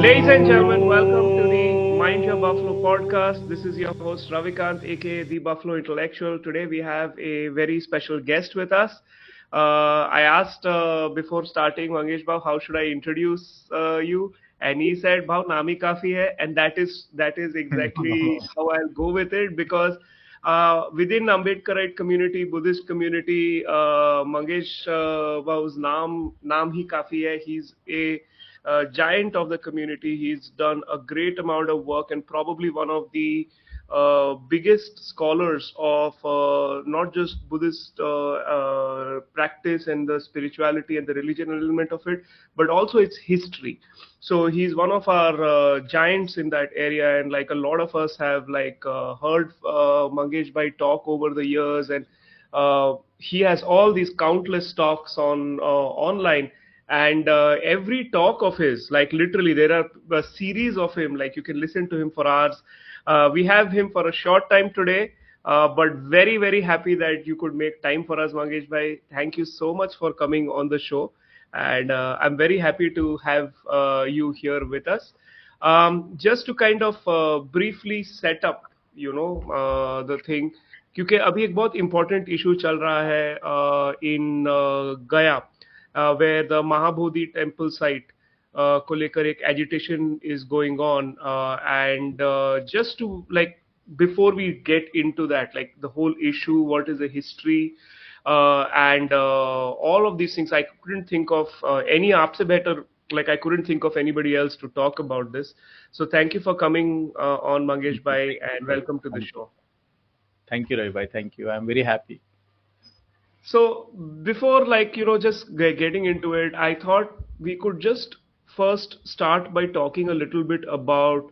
Ladies and gentlemen, welcome to the Mind Your Buffalo podcast. This is your host Ravikant, aka the Buffalo Intellectual. Today we have a very special guest with us. I asked before starting, Mangesh Bhau, how should I introduce you? And he said, "Bhau, Nami kafi hai," and that is exactly how I'll go with it because within Ambedkarite community, Buddhist community, Mangesh Bhau's naam hi kafi hai. He's a giant of the community. He's done a great amount of work and probably one of the biggest scholars of not just Buddhist practice and the spirituality and the religion element of it, but also its history. So he's one of our giants in that area, and like a lot of us have heard Mangesh Bhai talk over the years, and he has all these countless talks on online, and every talk of his, like literally there are a series of him, like you can listen to him for hours. We have him for a short time today, but very happy that you could make time for us, Mangesh bhai. Thank you so much for coming on the show, and I'm very happy to have you here with us. Just to kind of briefly set up, the thing, क्योंकि अभी एक बहुत important issue चल रहा है in Gaya, where the Mahabodhi temple site को लेकर एक agitation is going on, and just to like before we get into that, like the whole issue, what is the history, and all of these things, I couldn't think of any आपसे better, like I couldn't think of anybody else to talk about this. So thank you for coming on, Mangesh bhai, and welcome to the show. Thank you, Ravi bhai. Thank you. I'm very happy. So before, just getting into it, I thought we could just first start by talking a little bit about,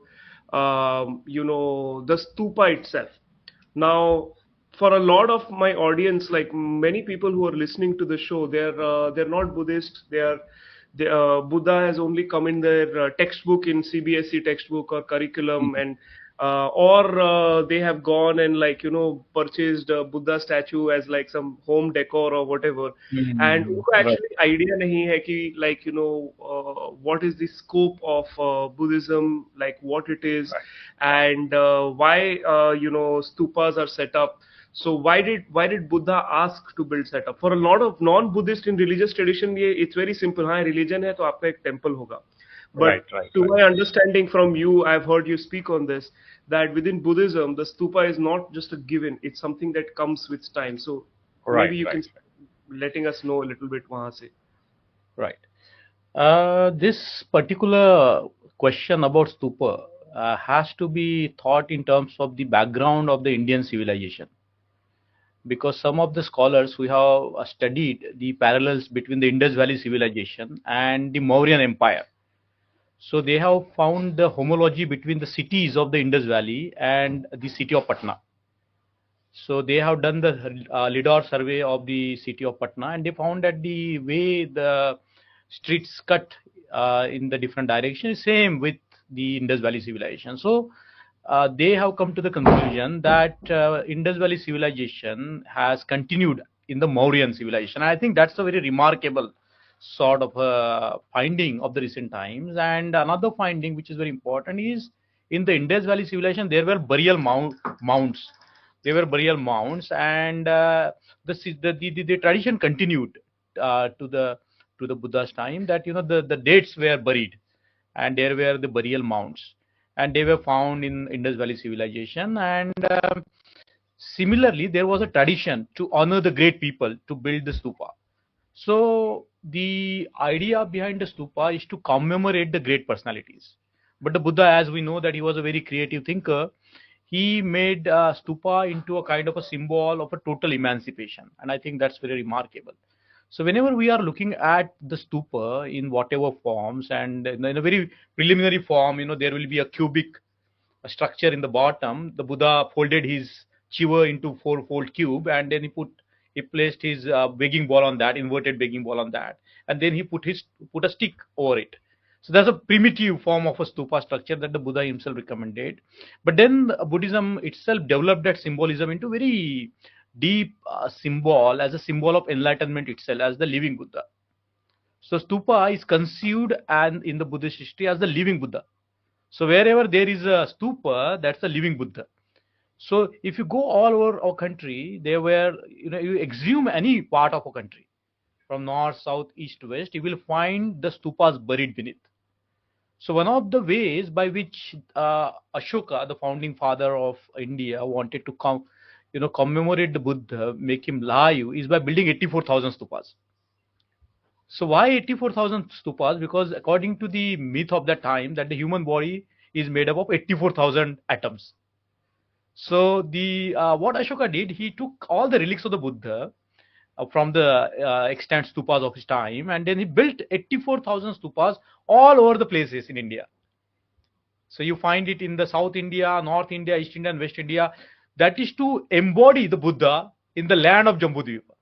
the stupa itself. Now, for a lot of my audience, like many people who are listening to the show, they're not Buddhist. Buddha has only come in their textbook, in CBSE textbook or curriculum, and or they have gone and purchased a Buddha statue as like some home decor or whatever, and उनको Right. actually idea नहीं है कि what is the scope of Buddhism, like what it is, Right. and why stupas are set up. So why did Buddha ask to build setup? For a lot of non-Buddhist in religious tradition, it's very simple. हाँ, religion है तो आपका एक temple होगा. But Right. to my understanding from you, I've heard you speak on this, that within Buddhism, the stupa is not just a given; it's something that comes with time. So Right. maybe you Right. can letting us know a little bit वहाँ से. Right. This particular question about stupa has to be thought in terms of the background of the Indian civilization, because some of the scholars who have studied the parallels between the Indus Valley civilization and the Mauryan Empire. So they have found the homology between the cities of the Indus Valley and the city of Patna. So they have done the lidar survey of the city of Patna, and they found that the way the streets cut in the different directions is same with the Indus Valley civilization. So they have come to the conclusion that Indus Valley civilization has continued in the Mauryan civilization. I think that's a very remarkable sort of finding of the recent times. And another finding which is very important is, in the Indus Valley civilization there were burial mounds. They were burial mounds, and the tradition continued to the Buddha's time, that the dates were buried, and there were the burial mounds, and they were found in Indus Valley civilization. And similarly, there was a tradition to honor the great people, to build the stupa. So the idea behind the stupa is to commemorate the great personalities. But the Buddha, as we know, that he was a very creative thinker, he made stupa into a kind of a symbol of a total emancipation, and I think that's very remarkable. So whenever we are looking at the stupa in whatever forms, and in a very preliminary form, there will be a cubic structure in the bottom. The Buddha folded his chiva into four-fold cube, and then he placed his begging bowl on that, inverted begging bowl on that, and then he put a stick over it. So that's a primitive form of a stupa structure that the Buddha himself recommended. But then Buddhism itself developed that symbolism into very deep symbol, as a symbol of enlightenment itself, as the living Buddha. So stupa is conceived and in the Buddhist history as the living Buddha. So wherever there is a stupa, that's a living Buddha. So if you go all over our country, there were, you exhume any part of a country from north, south, east, west, you will find the stupas buried beneath. So one of the ways by which Ashoka, the founding father of India, wanted to commemorate the Buddha, make him live, is by building 84,000 stupas. So why 84,000 stupas? Because according to the myth of that time, that the human body is made up of 84,000 atoms. So the what Ashoka did, he took all the relics of the Buddha from the extant stupas of his time, and then he built 84,000 stupas all over the places in India. So you find it in the South India, North India, East India, and West India. That is to embody the Buddha in the land of Jambudvipa.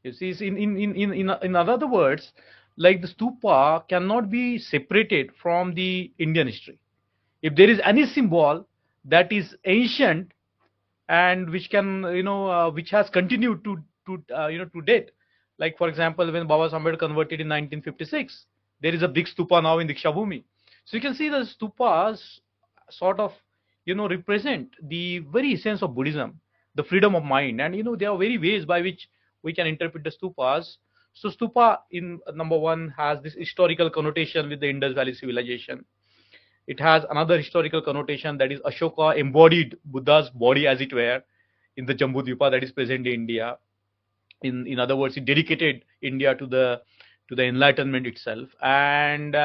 You see, in other words, like the stupa cannot be separated from the Indian history. If there is any symbol that is ancient and which can, which has continued to date, like for example, when Baba Ambedkar converted in 1956, there is a big stupa now in Diksha Bhumi. So you can see the stupas sort of, represent the very essence of Buddhism, the freedom of mind, and there are very ways by which we can interpret the stupas. So stupa in number one has this historical connotation with the Indus Valley civilization. It has another historical connotation, that is Ashoka embodied Buddha's body, as it were, in the Jambudvipa that is present in India. In other words, it dedicated India to the enlightenment itself. And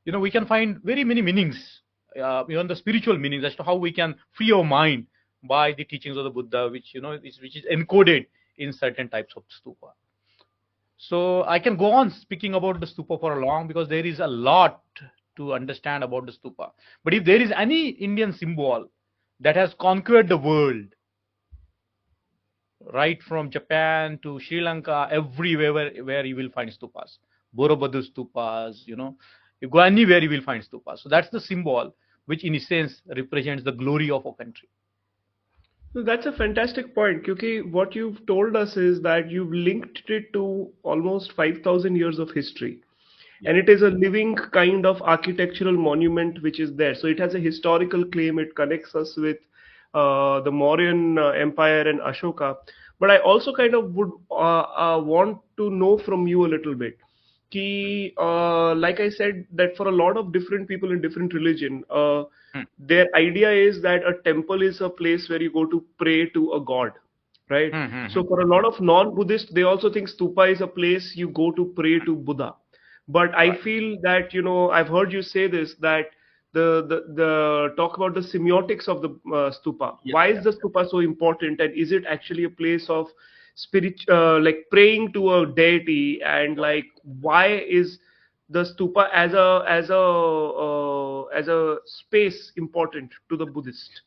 we can find very many meanings, even the spiritual meanings, as to how we can free our mind by the teachings of the Buddha, which which is encoded in certain types of stupa. So I can go on speaking about the stupa for a long, because there is a lot to understand about the stupa. But if there is any Indian symbol that has conquered the world, right from Japan to Sri Lanka, everywhere where you will find stupas, Borobudur stupas, you go anywhere you will find stupas. So that's the symbol which in a sense represents the glory of our country. So that's a fantastic point, because what you've told us is that you've linked it to almost 5,000 years of history. Yeah. And it is a living kind of architectural monument which is there. So it has a historical claim. It connects us with the Mauryan Empire and Ashoka. But I also kind of would want to know from you a little bit. Like I said, that for a lot of different people in different religion, their idea is that a temple is a place where you go to pray to a god, right? So for a lot of non-Buddhists, they also think stupa is a place you go to pray to Buddha. But I Right. feel that, I've heard you say this, that the talk about the semiotics of the stupa. Yes, Why is yes, the yes. stupa so important, and is it actually a place of spirit, like praying to a deity, and Right. like why is the stupa as a space important to the Buddhist?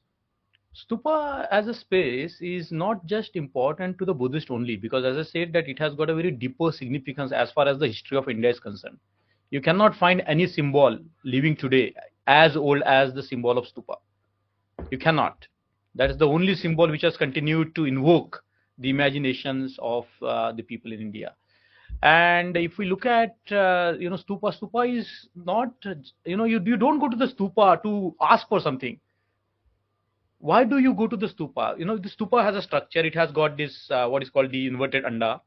Stupa as a space is not just important to the Buddhist only, because as I said, that it has got a very deeper significance as far as the history of India is concerned. You cannot find any symbol living today as old as the symbol of stupa. You cannot. That is the only symbol which has continued to invoke the imaginations of the people in India. And if we look at stupa is not, you don't go to the stupa to ask for something. Why do you go to the stupa? The stupa has a structure. It has got this what is called the inverted anda,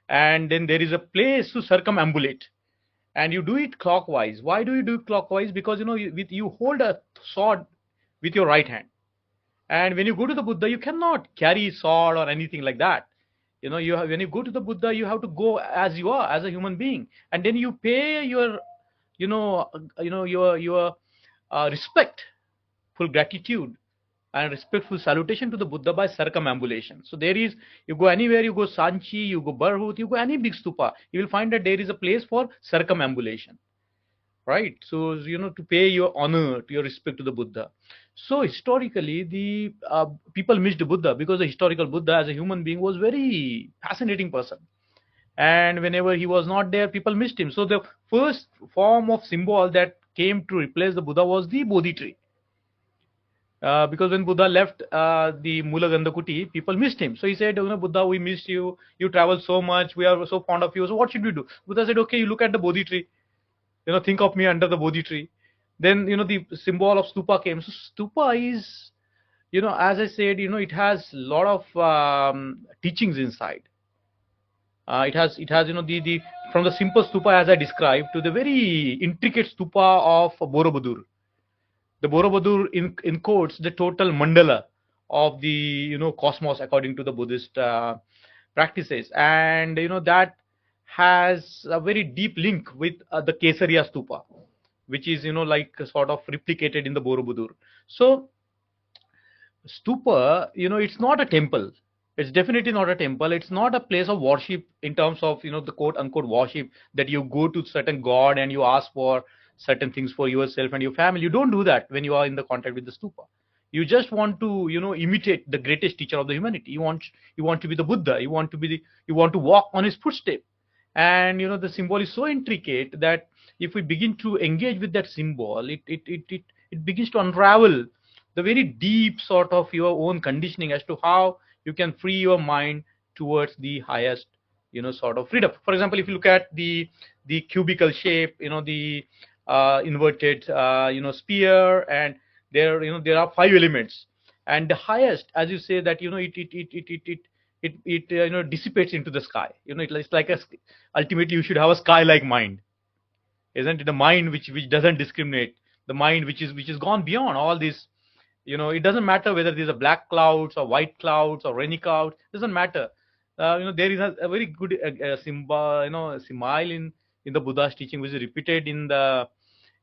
and then there is a place to circumambulate, and you do it clockwise. Why do you do it clockwise? Because you hold a sword with your right hand, and when you go to the Buddha, you cannot carry sword or anything like that. When you go to the Buddha, you have to go as you are, as a human being, and then you pay your, your respectful gratitude and respectful salutation to the Buddha by circumambulation. So there is, you go anywhere, you go Sanchi, you go Barhut, you go any big stupa, you will find that there is a place for circumambulation, right? So, to pay your honor, to your respect to the Buddha. So historically, the people missed the Buddha, because the historical Buddha as a human being was very fascinating person. And whenever he was not there, people missed him. So the first form of symbol that came to replace the Buddha was the Bodhi tree. Because when Buddha left the Mula Gandhakuti, people missed him. So he said, Buddha, we missed you. You travel so much. We are so fond of you. So what should we do? Buddha said, okay, you look at the Bodhi tree. Think of me under the Bodhi tree. Then, the symbol of Stupa came. So Stupa is, as I said, it has a lot of teachings inside. It has, the from the simple stupa as I described to the very intricate stupa of Borobudur. The Borobudur encodes the total mandala of the cosmos according to the Buddhist practices, and that has a very deep link with the Kesariya stupa, which is like sort of replicated in the Borobudur. So stupa, it's not a temple. It's definitely not a temple. It's not a place of worship in terms of the quote unquote worship that you go to certain god and you ask for certain things for yourself and your family. You don't do that when you are in the contact with the stupa. You just want to imitate the greatest teacher of the humanity. You want to be the Buddha. You want to walk on his footstep. And the symbol is so intricate that if we begin to engage with that symbol, it begins to unravel the very deep sort of your own conditioning as to how you can free your mind towards the highest sort of freedom. For example, if you look at the cubical shape, the inverted sphere, and there are five elements, and the highest, as you say, that it dissipates into the sky. It's like ultimately you should have a sky like mind, isn't it? The mind which doesn't discriminate, the mind which is gone beyond all this. It doesn't matter whether these are black clouds or white clouds or rainy clouds. It doesn't matter. There is a very good symbol, simile in the Buddha's teaching, which is repeated in the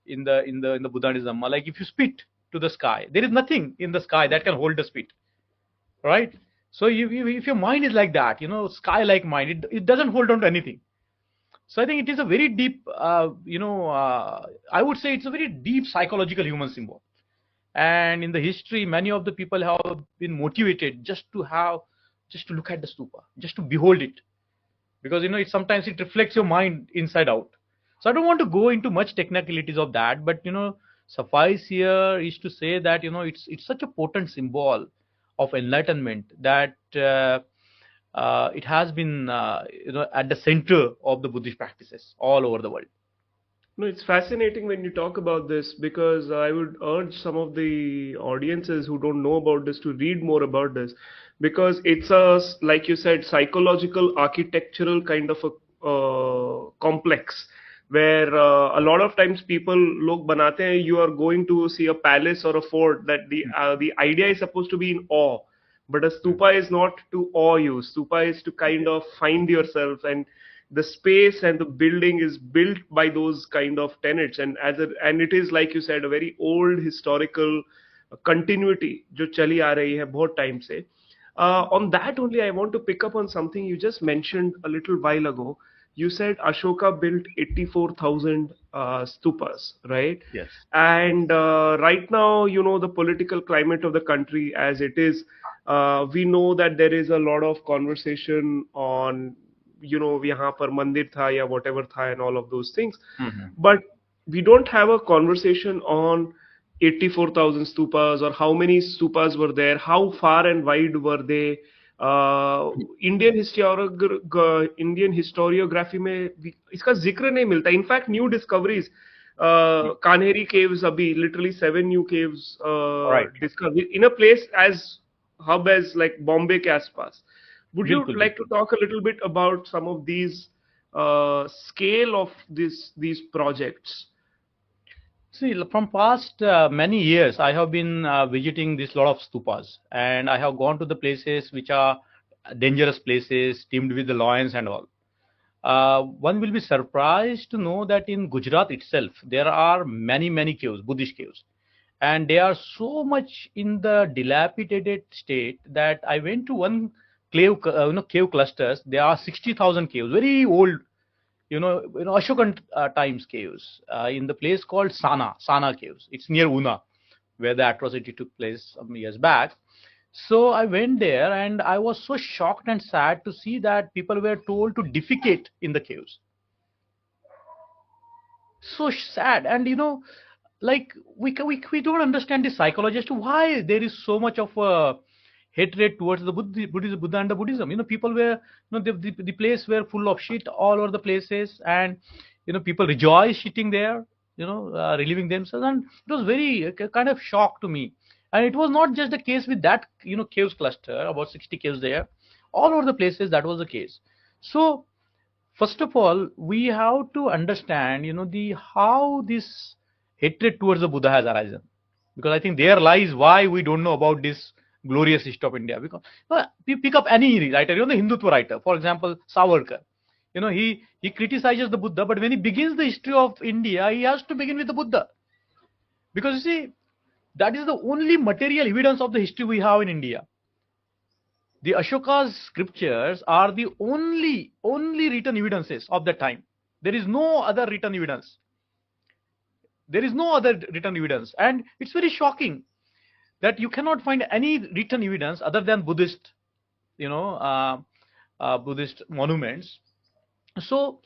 Buddha's Dhamma. Like if you spit to the sky, there is nothing in the sky that can hold the spit, right? So if your mind is like that, sky-like mind, it doesn't hold on to anything. So I think it is a very deep, I would say it's a very deep psychological human symbol. And in the history, many of the people have been motivated just to look at the stupa, just to behold it, because sometimes it reflects your mind inside out. So I don't want to go into much technicalities of that, but suffice here is to say that it's such a potent symbol of enlightenment that it has been at the center of the Buddhist practices all over the world. No, it's fascinating when you talk about this, because I would urge some of the audiences who don't know about this to read more about this, because it's like you said, psychological, architectural kind of a complex, where a lot of times people log banate hain, you are going to see a palace or a fort, that the idea is supposed to be in awe, but a stupa is not to awe you. Stupa is to kind of find yourself, and the space and the building is built by those kind of tenets, and and it is, like you said, a very old historical continuity जो चली आ रही है बहुत time से. On that only, I want to pick up on something you just mentioned a little while ago. You said Ashoka built 84,000 stupas, right? Yes. And right now, the political climate of the country as it is, we know that there is a lot of conversation on यहाँ पर मंदिर था या whatever था and all of those things. But we don't have a conversation on 84,000 stupas, or how many stupas were there, how far and wide were they. Indian historiography में इसका जिक्र नहीं मिलता. In fact, new discoveries, Kanheri caves abhi, literally 7 new caves discovered in a place as hub as like Bombay के आसपास. Would you like to talk a little bit about some of these scale of these projects? See, from past many years, I have been visiting this lot of stupas, and I have gone to the places which are dangerous places, teamed with the lions and all. One will be surprised to know that in Gujarat itself, there are many caves, Buddhist caves, and they are so much in the dilapidated state that I went to one cave clusters. There are 60,000 caves, very old, Ashokan times caves, in the place called Sana caves. It's near Una, where the atrocity took place some years back. So I went there, and I was so shocked and sad to see that people were told to defecate in the caves. So sad. And like we don't understand the psychology as to why there is so much of hatred towards the Buddha and the Buddhism. People were, the place were full of shit all over the places, and people rejoice shitting there, relieving themselves, and it was very kind of shock to me. And it was not just the case with that, caves cluster, about 60 caves there, all over the places that was the case. So first of all, we have to understand, the how this hatred towards the Buddha has arisen, because I think there lies why we don't know about this glorious history of India. Because we pick up any writer, the Hindutva writer, for example, Savarkar. He criticizes the Buddha, but when he begins the history of India, he has to begin with the Buddha, because you see, that is the only material evidence of the history we have in India. The Ashoka's scriptures are the only written evidences of that time. There is no other written evidence. There is no other written evidence, and it's very shocking that you cannot find any written evidence other than Buddhist, Buddhist monuments. So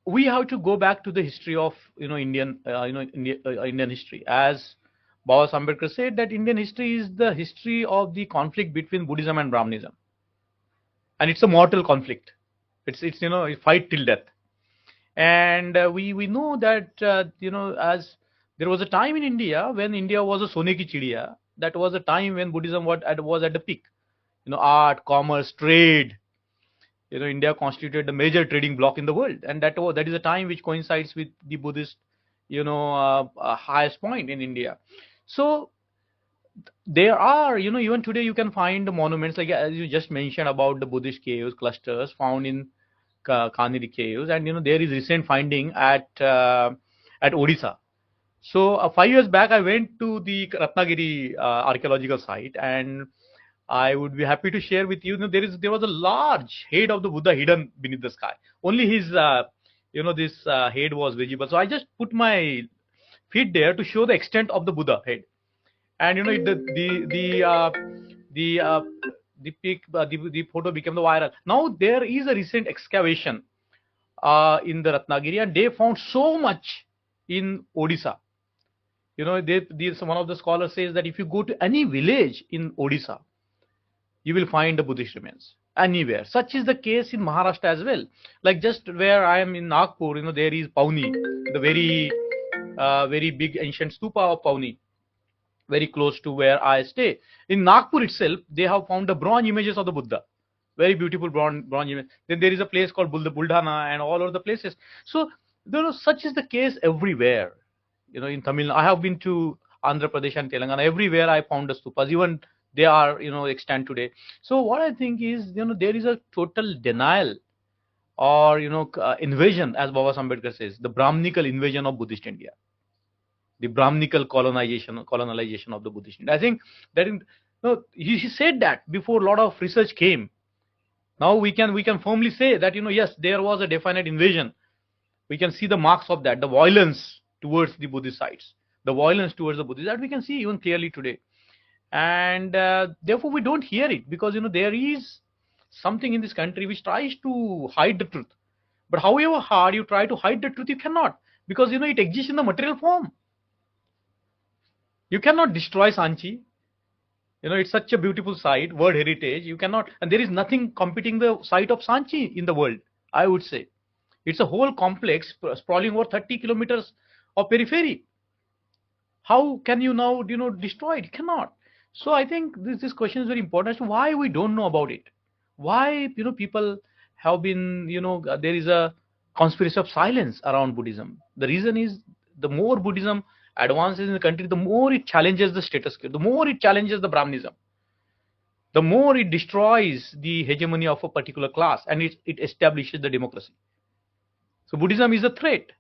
we have to go back to the history of Indian Indian history. As Baba Ambedkar said, that Indian history is the history of the conflict between Buddhism and Brahmanism, and it's a mortal conflict. It's a fight till death. And we know that as there was a time in India when India was a sone ki chidiya. That was a time when Buddhism was at the peak. Art, commerce, trade. India constituted the major trading bloc in the world, and that is a time which coincides with the Buddhist, highest point in India. So there are, even today you can find monuments, like as you just mentioned about the Buddhist caves clusters found in Kaniri caves, and there is recent finding at Odisha. So 5 years back, I went to the Ratnagiri archaeological site, and I would be happy to share with you. There was a large head of the Buddha hidden beneath the sky. Only his this head was visible. So I just put my feet there to show the extent of the Buddha head, and the photo became the viral. Now there is a recent excavation in the Ratnagiri, and they found so much in Odisha. One of the scholars says that if you go to any village in Odisha, you will find the Buddhist remains anywhere. Such is the case in Maharashtra as well. Like just where I am in Nagpur, there is Pauni, the very big ancient stupa of Pauni, very close to where I stay. In Nagpur itself, they have found the bronze images of the Buddha, very beautiful bronze image. Then there is a place called Buldhana and all over the places. So such is the case everywhere. In Tamil Nadu, I have been to Andhra Pradesh and Telangana. Everywhere I found the stupas. Even they are extant today. So what I think is there is a total denial or invasion, as Baba Ambedkar says, the Brahminical invasion of Buddhist India, the Brahminical colonization of the Buddhist India. I think that he said that before a lot of research came. Now we can firmly say that yes, there was a definite invasion. We can see the marks of that, the violence towards the Buddhist sites, the violence towards the Buddhists, that we can see even clearly today. And therefore we don't hear it, because there is something in this country which tries to hide the truth. But however hard you try to hide the truth, you cannot, because it exists in the material form. You cannot destroy Sanchi. It's such a beautiful site, world heritage. You cannot, and there is nothing competing the site of Sanchi in the world, I would say. It's a whole complex sprawling over 30 kilometers of periphery. How can you now destroy it? You cannot. So I think this question is very important as to why we don't know about it. Why people have been there is a conspiracy of silence around Buddhism. The reason is, the more Buddhism advances in the country, the more it challenges the status quo, the more it challenges the Brahmanism, the more it destroys the hegemony of a particular class, and it establishes the democracy. So Buddhism is a threat.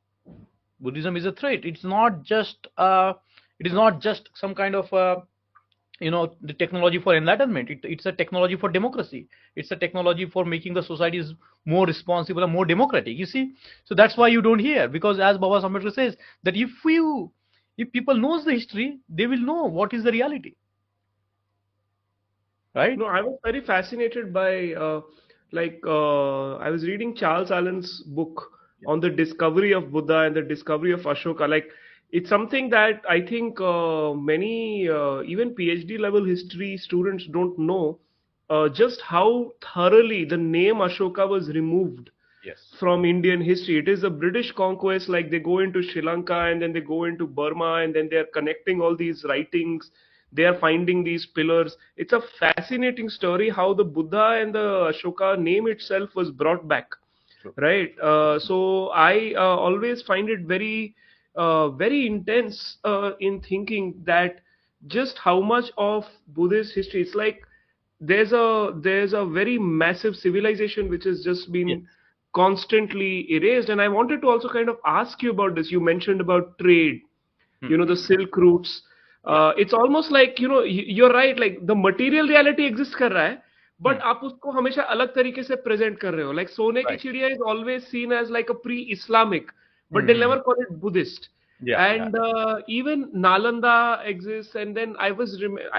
Buddhism is a threat. It's not just it is not just some kind of the technology for enlightenment. It's a technology for democracy. It's a technology for making the societies more responsible and more democratic. You see, so that's why you don't hear, because as Baba Ambedkar says, that if people knows the history, they will know what is the reality. Right? No, I was very fascinated by I was reading Charles Allen's book on the discovery of Buddha and the discovery of Ashoka. Like, it's something that I think many even PhD level history students don't know just how thoroughly the name Ashoka was removed Yes. from Indian history. It is a British conquest, like they go into Sri Lanka and then they go into Burma and then they're connecting all these writings. They are finding these pillars. It's a fascinating story how the Buddha and the Ashoka name itself was brought back, True. right? So I always find it very, very intense in thinking that just how much of Buddhist history, it's like there's a very massive civilization which has just Yes. been constantly erased. And I wanted to also kind of ask you about this. You mentioned about trade, Hmm. the silk routes. Yeah. It's almost like, you're right, like the material reality exists कर रहा है, Hmm. but आप उसको हमेशा अलग तरीके से present कर रहे हो. Like सोने की Right. चिड़िया is always seen as like a pre-Islamic, but they'll Hmm. never call it Buddhist. Yeah. Yeah. And even Nalanda exists. And then I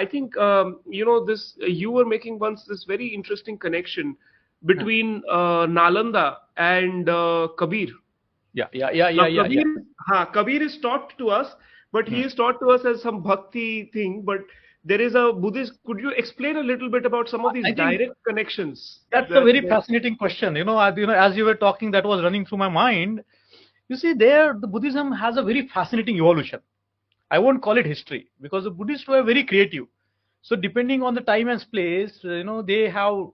think, this you were making once this very interesting connection Hmm. between Nalanda and Kabir. Yeah. Yeah. Yeah. Now, Yeah. Yeah. Yeah. Kabir is taught to us, but he Hmm. is taught to us as some bhakti thing. But there is a Buddhist. Could you explain a little bit about some of these I think direct connections that's a that, very fascinating question. As you were talking, that was running through my mind. You see, there the Buddhism has a very fascinating evolution. I won't call it history because the Buddhists were very creative. So depending on the time and place, they have,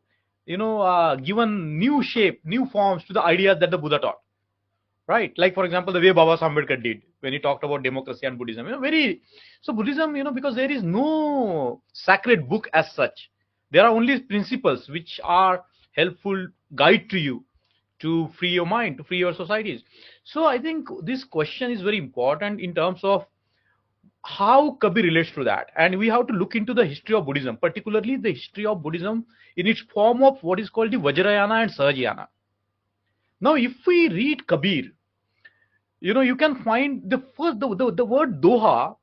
given new shape, new forms to the ideas that the Buddha taught. Right? Like for example, the way Baba Ambedkar did when he talked about democracy and Buddhism. Very so Buddhism. Because there is no sacred book as such. There are only principles which are helpful guide to you to free your mind, to free your societies. So I think this question is very important in terms of how Kabir relates to that. And we have to look into the history of Buddhism, particularly the history of Buddhism in its form of what is called the Vajrayana and Sahajayana. Now, if we read Kabir, you can find the first, the word Doha,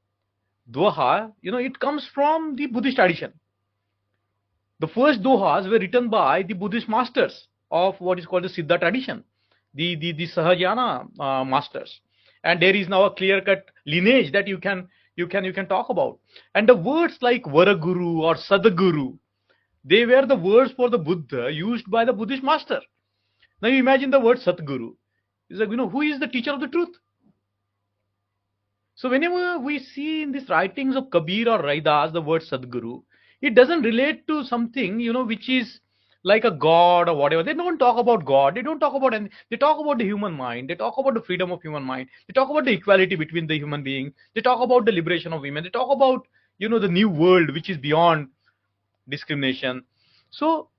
it comes from the Buddhist tradition. The first Dohas were written by the Buddhist masters of what is called the Siddha tradition, the Sahajana masters. And there is now a clear-cut lineage that you can talk about. And the words like Varaguru or Sadguru, they were the words for the Buddha used by the Buddhist master. Now you imagine the word Satguru. It's like, who is the teacher of the truth? So whenever we see in these writings of Kabir or Raidas the word Sadguru, it doesn't relate to something, which is like a god or whatever. They don't talk about God. They don't talk about anything. They talk about the human mind. They talk about the freedom of human mind. They talk about the equality between the human beings. They talk about the liberation of women. They talk about, the new world which is beyond discrimination. So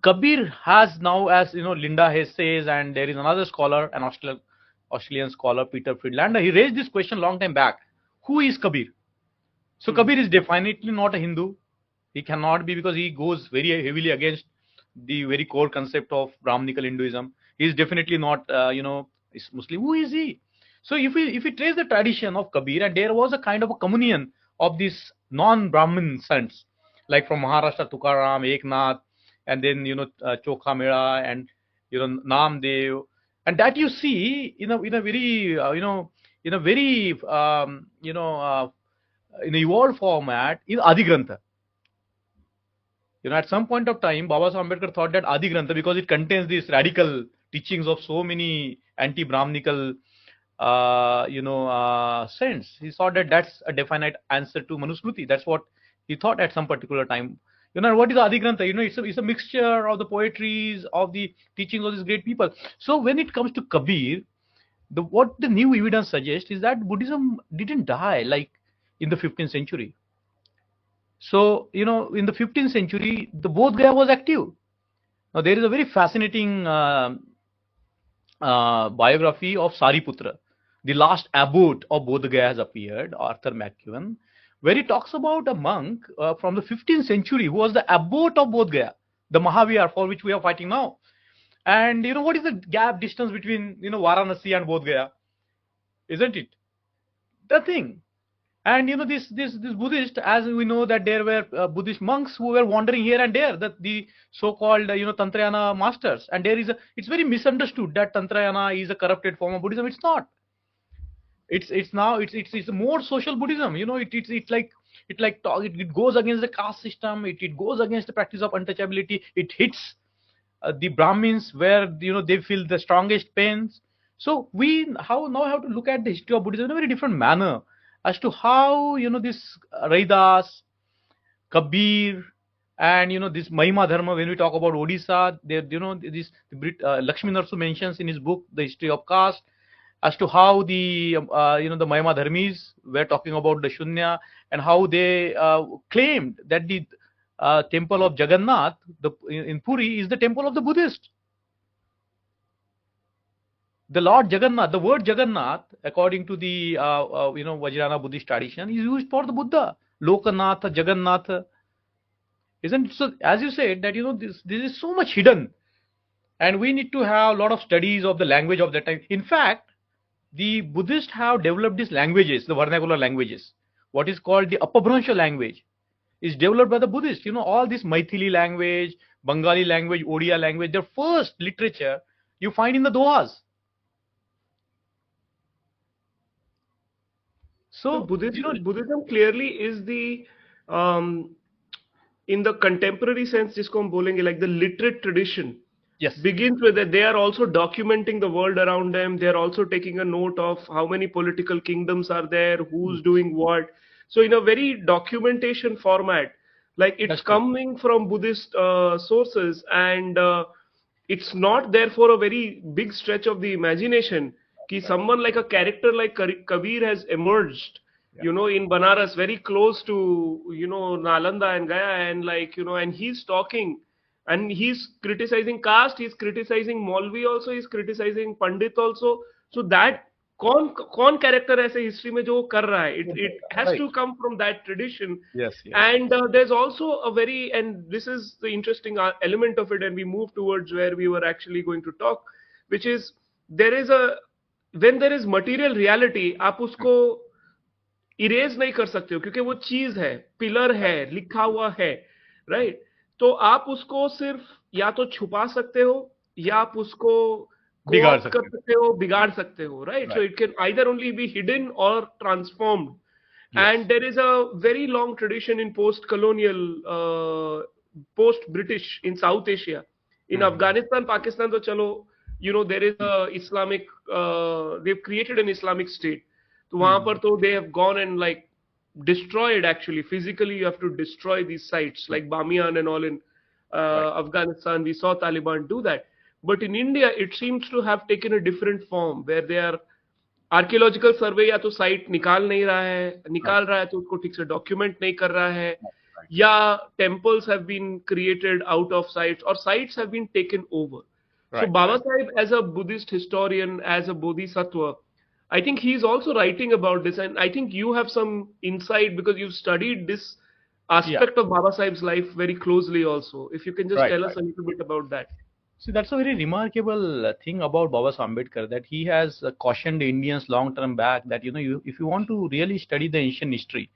Kabir has now, as Linda Hayes says, and there is another scholar, an Australian scholar, Peter Friedlander. He raised this question long time back. Who is Kabir? So Hmm. Kabir is definitely not a Hindu. He cannot be because he goes very heavily against the very core concept of Brahminical Hinduism. He is definitely not, is Muslim. Who is he? So if we trace the tradition of Kabir, and there was a kind of a communion of these non-Brahmin saints, like from Maharashtra, Tukaram, Eknath, and then Chokha Mela and Namdev, and that you see in a very in a very in a evolved format in Adi Grantha. At some point of time, Baba Saheb Ambedkar thought that Adi Grantha, because it contains these radical teachings of so many anti-Brahminical, saints, he thought that that's a definite answer to Manusmriti. That's what he thought at some particular time. What is Adi Grantha? It's a mixture of the poetries, of the teachings of these great people. So when it comes to Kabir, what the new evidence suggests is that Buddhism didn't die like in the 15th century. So, in the 15th century, the Bodh Gaya was active. Now, there is a very fascinating biography of Sariputra. The last abbot of Bodh Gaya has appeared, Arthur McEwen, where he talks about a monk from the 15th century who was the abbot of Bodh Gaya, the Mahavir for which we are fighting now. And what is the gap distance between Varanasi and Bodh Gaya? Isn't it? The thing. And this Buddhist, as we know that there were Buddhist monks who were wandering here and there, that the so-called Tantrayana masters, and it's very misunderstood that Tantrayana is a corrupted form of Buddhism. It's not. It's now it's more social Buddhism. It goes against the caste system. It goes against the practice of untouchability. It hits the Brahmins where they feel the strongest pains. So we how now have to look at the history of Buddhism in a very different manner as to how this Raidas, Kabir, and this Mahima Dharma. When we talk about Odisha, there this Lakshmi Narsu mentions in his book The History of Caste as to how the the Mahima Dharmis were talking about the Shunya and how they claimed that the temple of Jagannath in Puri is the temple of the Buddhist. The Lord Jagannath, the word Jagannath, according to the Vajrayana Buddhist tradition, is used for the Buddha. Lokanatha, Jagannatha, isn't it? So? As you said, that this is so much hidden, and we need to have a lot of studies of the language of that time. In fact, the Buddhists have developed these languages, the vernacular languages. What is called the Apabhransha language is developed by the Buddhists. All this Maithili language, Bengali language, Odia language, their first literature you find in the Dohas. So Buddhism clearly is the in the contemporary sense, जिसको हम बोलेंगे, like the literate tradition. Yes. Begins with that they are also documenting the world around them. They are also taking a note of how many political kingdoms are there, who's doing what. So in a very documentation format, like it's coming from Buddhist sources, and it's not therefore a very big stretch of the imagination कि someone like a character like Kabir has emerged, in Banaras, very close to Nalanda and Gaya, and and he's talking. And he's criticizing caste, he's criticizing Maulvi also, he's criticizing Pandit also. So that कौन character ऐसे history में जो कर रहा है, it has to come from that tradition. Yes. And there's also a very, and this is the interesting element of it, and we move towards where we were actually going to talk, which is when there is material reality, आप उसको erase नहीं कर सकते हो क्योंकि वो चीज है, पिलर है, लिखा हुआ है, right? तो आप उसको सिर्फ या तो छुपा सकते हो या आप उसको बिगाड़ सकते हो, right? So it can either only be hidden or transformed. Yes. And there is a very long tradition in post-colonial, post-British in South Asia. In Afghanistan, Pakistan, तो चलो, there is a Islamic, they've created an Islamic state. तो वहां पर तो they have gone and destroyed, actually physically you have to destroy these sites like Bamiyan and all in Afghanistan. We saw Taliban do that, but in India it seems to have taken a different form where they are archaeological survey या तो site निकाल नहीं रहा है, निकाल रहा है तो उसको ठीक से document नहीं कर रहा है, या temples have been created out of sites or sites have been taken over. So Baba Sahib, as a Buddhist historian, as a bodhisattva, I think he's also writing about this, and I think you have some insight because you've studied this aspect of Baba Sahib's life very closely also. If you can just tell us a little bit about that. See, that's a very remarkable thing about Baba Ambedkar, that he has cautioned Indians long term back that if you want to really study the ancient history,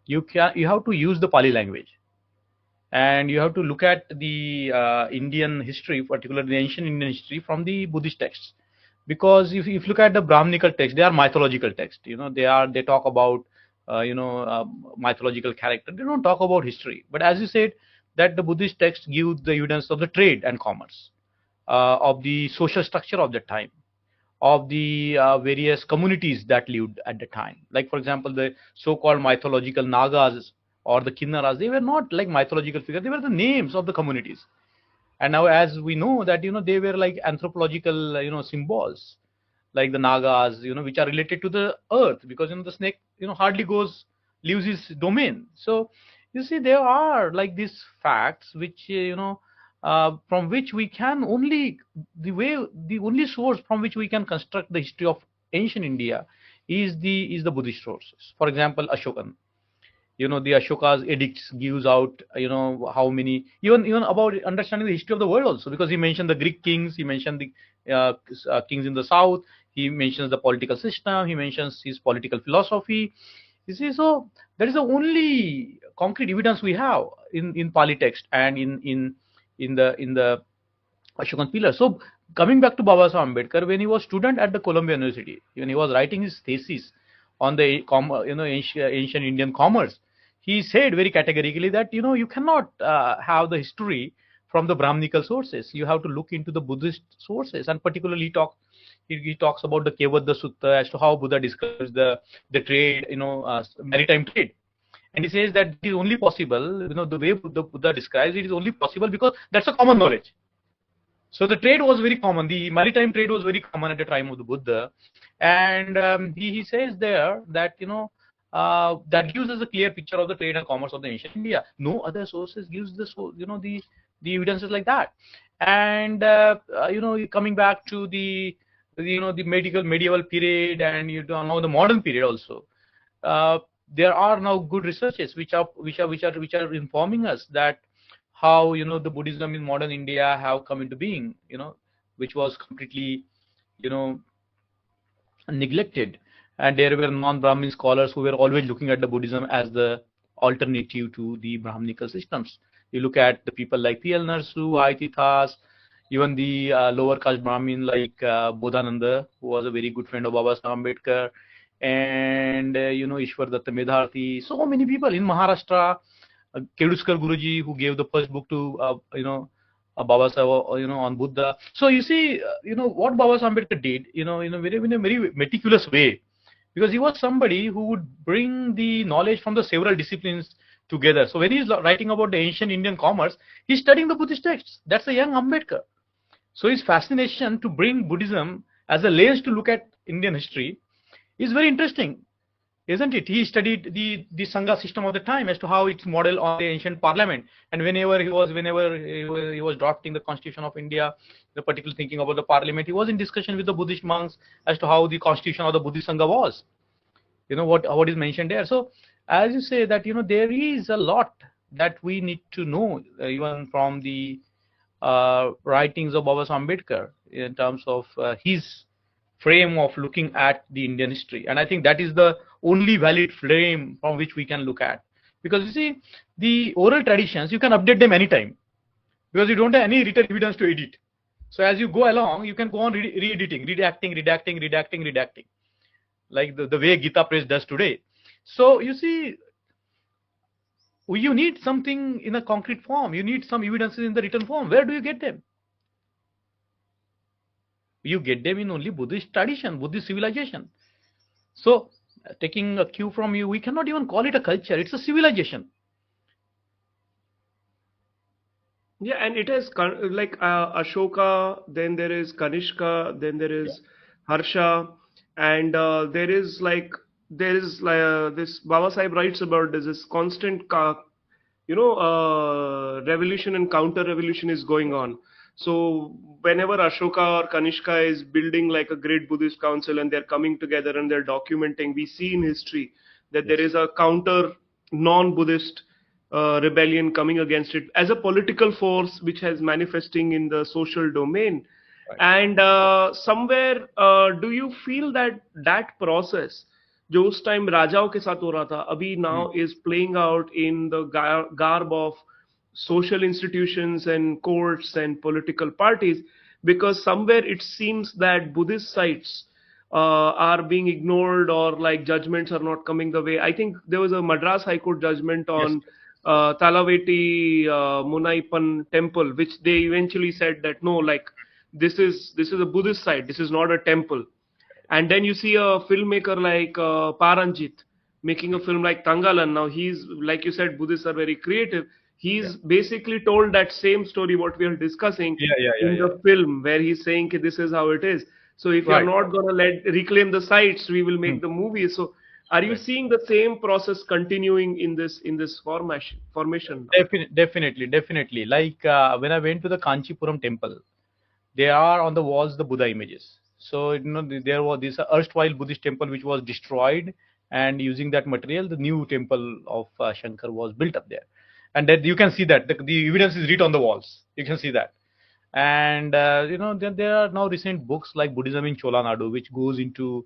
you have to use the Pali language, and you have to look at the Indian history, particularly the ancient Indian history, from the Buddhist texts. Because if you look at the Brahminical text, they are mythological text. They talk about mythological character. They don't talk about history. But as you said, that the Buddhist texts give the evidence of the trade and commerce, of the social structure of the time, of the various communities that lived at the time. Like for example, the so-called mythological Nagas or the Kinnaras, they were not like mythological figures. They were the names of the communities. And now, as we know that they were like anthropological symbols, like the Nagas, which are related to the earth, because the snake hardly leaves his domain. So you see, there are like these facts which from which we can only the only source from which we can construct the history of ancient India is the Buddhist sources. For example, Ashokan. The Ashoka's edicts gives out, how many, even about understanding the history of the world also, because he mentioned the Greek kings, he mentioned the kings in the south, he mentions the political system, he mentions his political philosophy. You see, so that is the only concrete evidence we have in Pali text and in the Ashokan pillar. So Coming back to Baba Sahib Ambedkar, when he was student at the Columbia University, when he was writing his thesis on the ancient Indian commerce, he said very categorically that you cannot have the history from the Brahminical sources. You have to look into the Buddhist sources, and particularly he talks about the Kevadda Sutta as to how Buddha describes the trade, maritime trade. And he says that it is only possible, the way Buddha describes it is only possible because that's a common knowledge. So the trade was very common. The maritime trade was very common at the time of the Buddha, and he says there that that gives us a clear picture of the trade and commerce of the ancient India. No other sources gives the evidences like that. And coming back to the medieval period, and now the modern period also. There are now good researches which are informing us that how the Buddhism in modern India have come into being, which was completely you know neglected, and there were non-Brahmin scholars who were always looking at the Buddhism as the alternative to the Brahminical systems. You look at the people like P.L. Narsu, Aitithas, even the lower caste Brahmin like Bodhananda, who was a very good friend of Baba Sahib Ambedkar, and Ishwar Datta Medharthi. So many people in Maharashtra, Keduskar Guruji, who gave the first book to Baba Sahib, on Buddha. So you see, what Baba Sahib Ambedkar did, in a very meticulous way, because he was somebody who would bring the knowledge from the several disciplines together. So when he's writing about the ancient Indian commerce, he's studying the Buddhist texts. That's a young Ambedkar. So his fascination to bring Buddhism as a lens to look at Indian history is very interesting, isn't it? He studied the Sangha system of the time as to how it's modeled on the ancient parliament. And whenever he was drafting the Constitution of India, the particular thinking about the parliament, he was in discussion with the Buddhist monks as to how the constitution of the Buddhist Sangha was. What is mentioned there. So as you say that there is a lot that we need to know, even from the writings of Baba Sahib Ambedkar, in terms of his frame of looking at the Indian history. And I think that is the only valid frame from which we can look at. Because you see, the oral traditions, you can update them anytime, because you don't have any written evidence to edit. So as you go along, you can go on re-editing, redacting, like the way Gita Press does today. So you see, you need something in a concrete form. You need some evidences in the written form. Where do you get them? You get them in only Buddhist tradition, Buddhist civilization. So taking a cue from you, we cannot even call it a culture. It's a civilization. Yeah, and it has like Ashoka, then there is Kanishka, then there Yeah. is Harsha, and there is this Baba Sahib writes about this constant revolution and counter revolution is going on. So whenever Ashoka or Kanishka is building like a great Buddhist council and they're coming together and they're documenting, we see in history that there Yes. is a counter non-Buddhist rebellion coming against it as a political force which has manifesting in the social domain. Right. And somewhere, do you feel that that process जो उस time राजाओं के साथ हो रहा था अभी Hmm. now is playing out in the garb of social institutions and courts and political parties, because somewhere it seems that Buddhist sites are being ignored, or like judgments are not coming the way. I think there was a Madras High Court judgment Yes. on Talaveti Munaipan temple, which they eventually said that no, like this is a Buddhist site, this is not a temple. And then you see a filmmaker like Paranjit making a film like Tangalan. Now he's, like you said, Buddhists are very creative. Yeah. He's basically told that same story what we are discussing Yeah. Yeah. Yeah. in Yeah. the film, where he's saying "Ki this is how it is. So if you're Right. not gonna let reclaim the sites, we will Hmm. make the movie." So are you Right. seeing the same process continuing in this formation now? Definitely. Like when I went to the Kanchipuram temple, there are on the walls the Buddha images. So there was this erstwhile Buddhist temple which was destroyed, and using that material, the new temple of Shankar was built up there, and that you can see that the evidence is written on the walls. You can see that, and there are now recent books like Buddhism in Chola Nadu, which goes into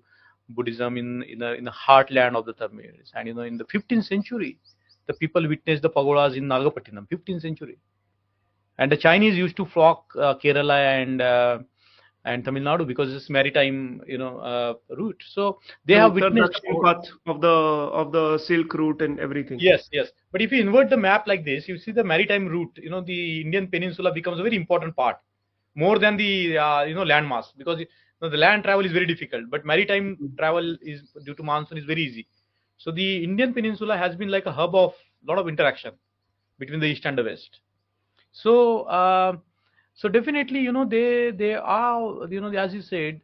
Buddhism in the heartland of the Tamils, and in the 15th century, the people witnessed the pagodas in Nagapattinam, 15th century, and the Chinese used to flock Kerala and and Tamil Nadu, because it's maritime, route. So they True, have it's a witnessed. Dakshin path of the Silk Route and everything. Yes, yes. But if you invert the map like this, you see the maritime route. The Indian peninsula becomes a very important part, more than the landmass, because the land travel is very difficult, but maritime travel is, due to monsoon, is very easy. So the Indian peninsula has been like a hub of lot of interaction between the east and the west. So so definitely, they are, as you said,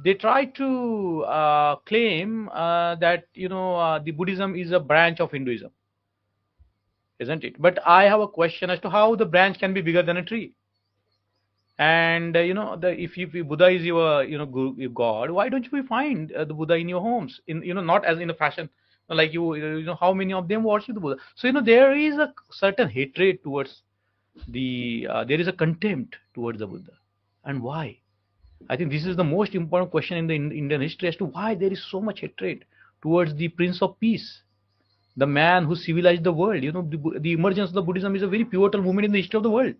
they try to claim that the Buddhism is a branch of Hinduism, isn't it? But I have a question as to how the branch can be bigger than a tree. And if Buddha is your your God, why don't you find the Buddha in your homes, in not as in a fashion like how many of them worship the Buddha? So there is a certain hatred towards the there is a contempt towards the Buddha. And why? I think this is the most important question in the Indian history, as to why there is so much hatred towards the Prince of Peace, the man who civilized the world. The emergence of the Buddhism is a very pivotal moment in the history of the world.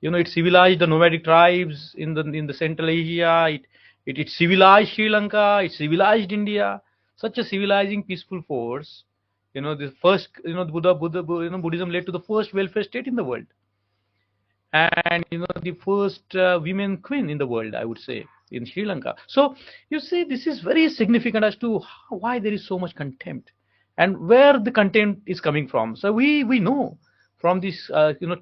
It civilized the nomadic tribes in the Central Asia. It civilized Sri Lanka. It civilized India. Such a civilizing, peaceful force. The first, the Buddhism led to the first welfare state in the world, and the first women queen in the world, I would say, in Sri Lanka. So you see, this is very significant as to why there is so much contempt and where the contempt is coming from. So we know from this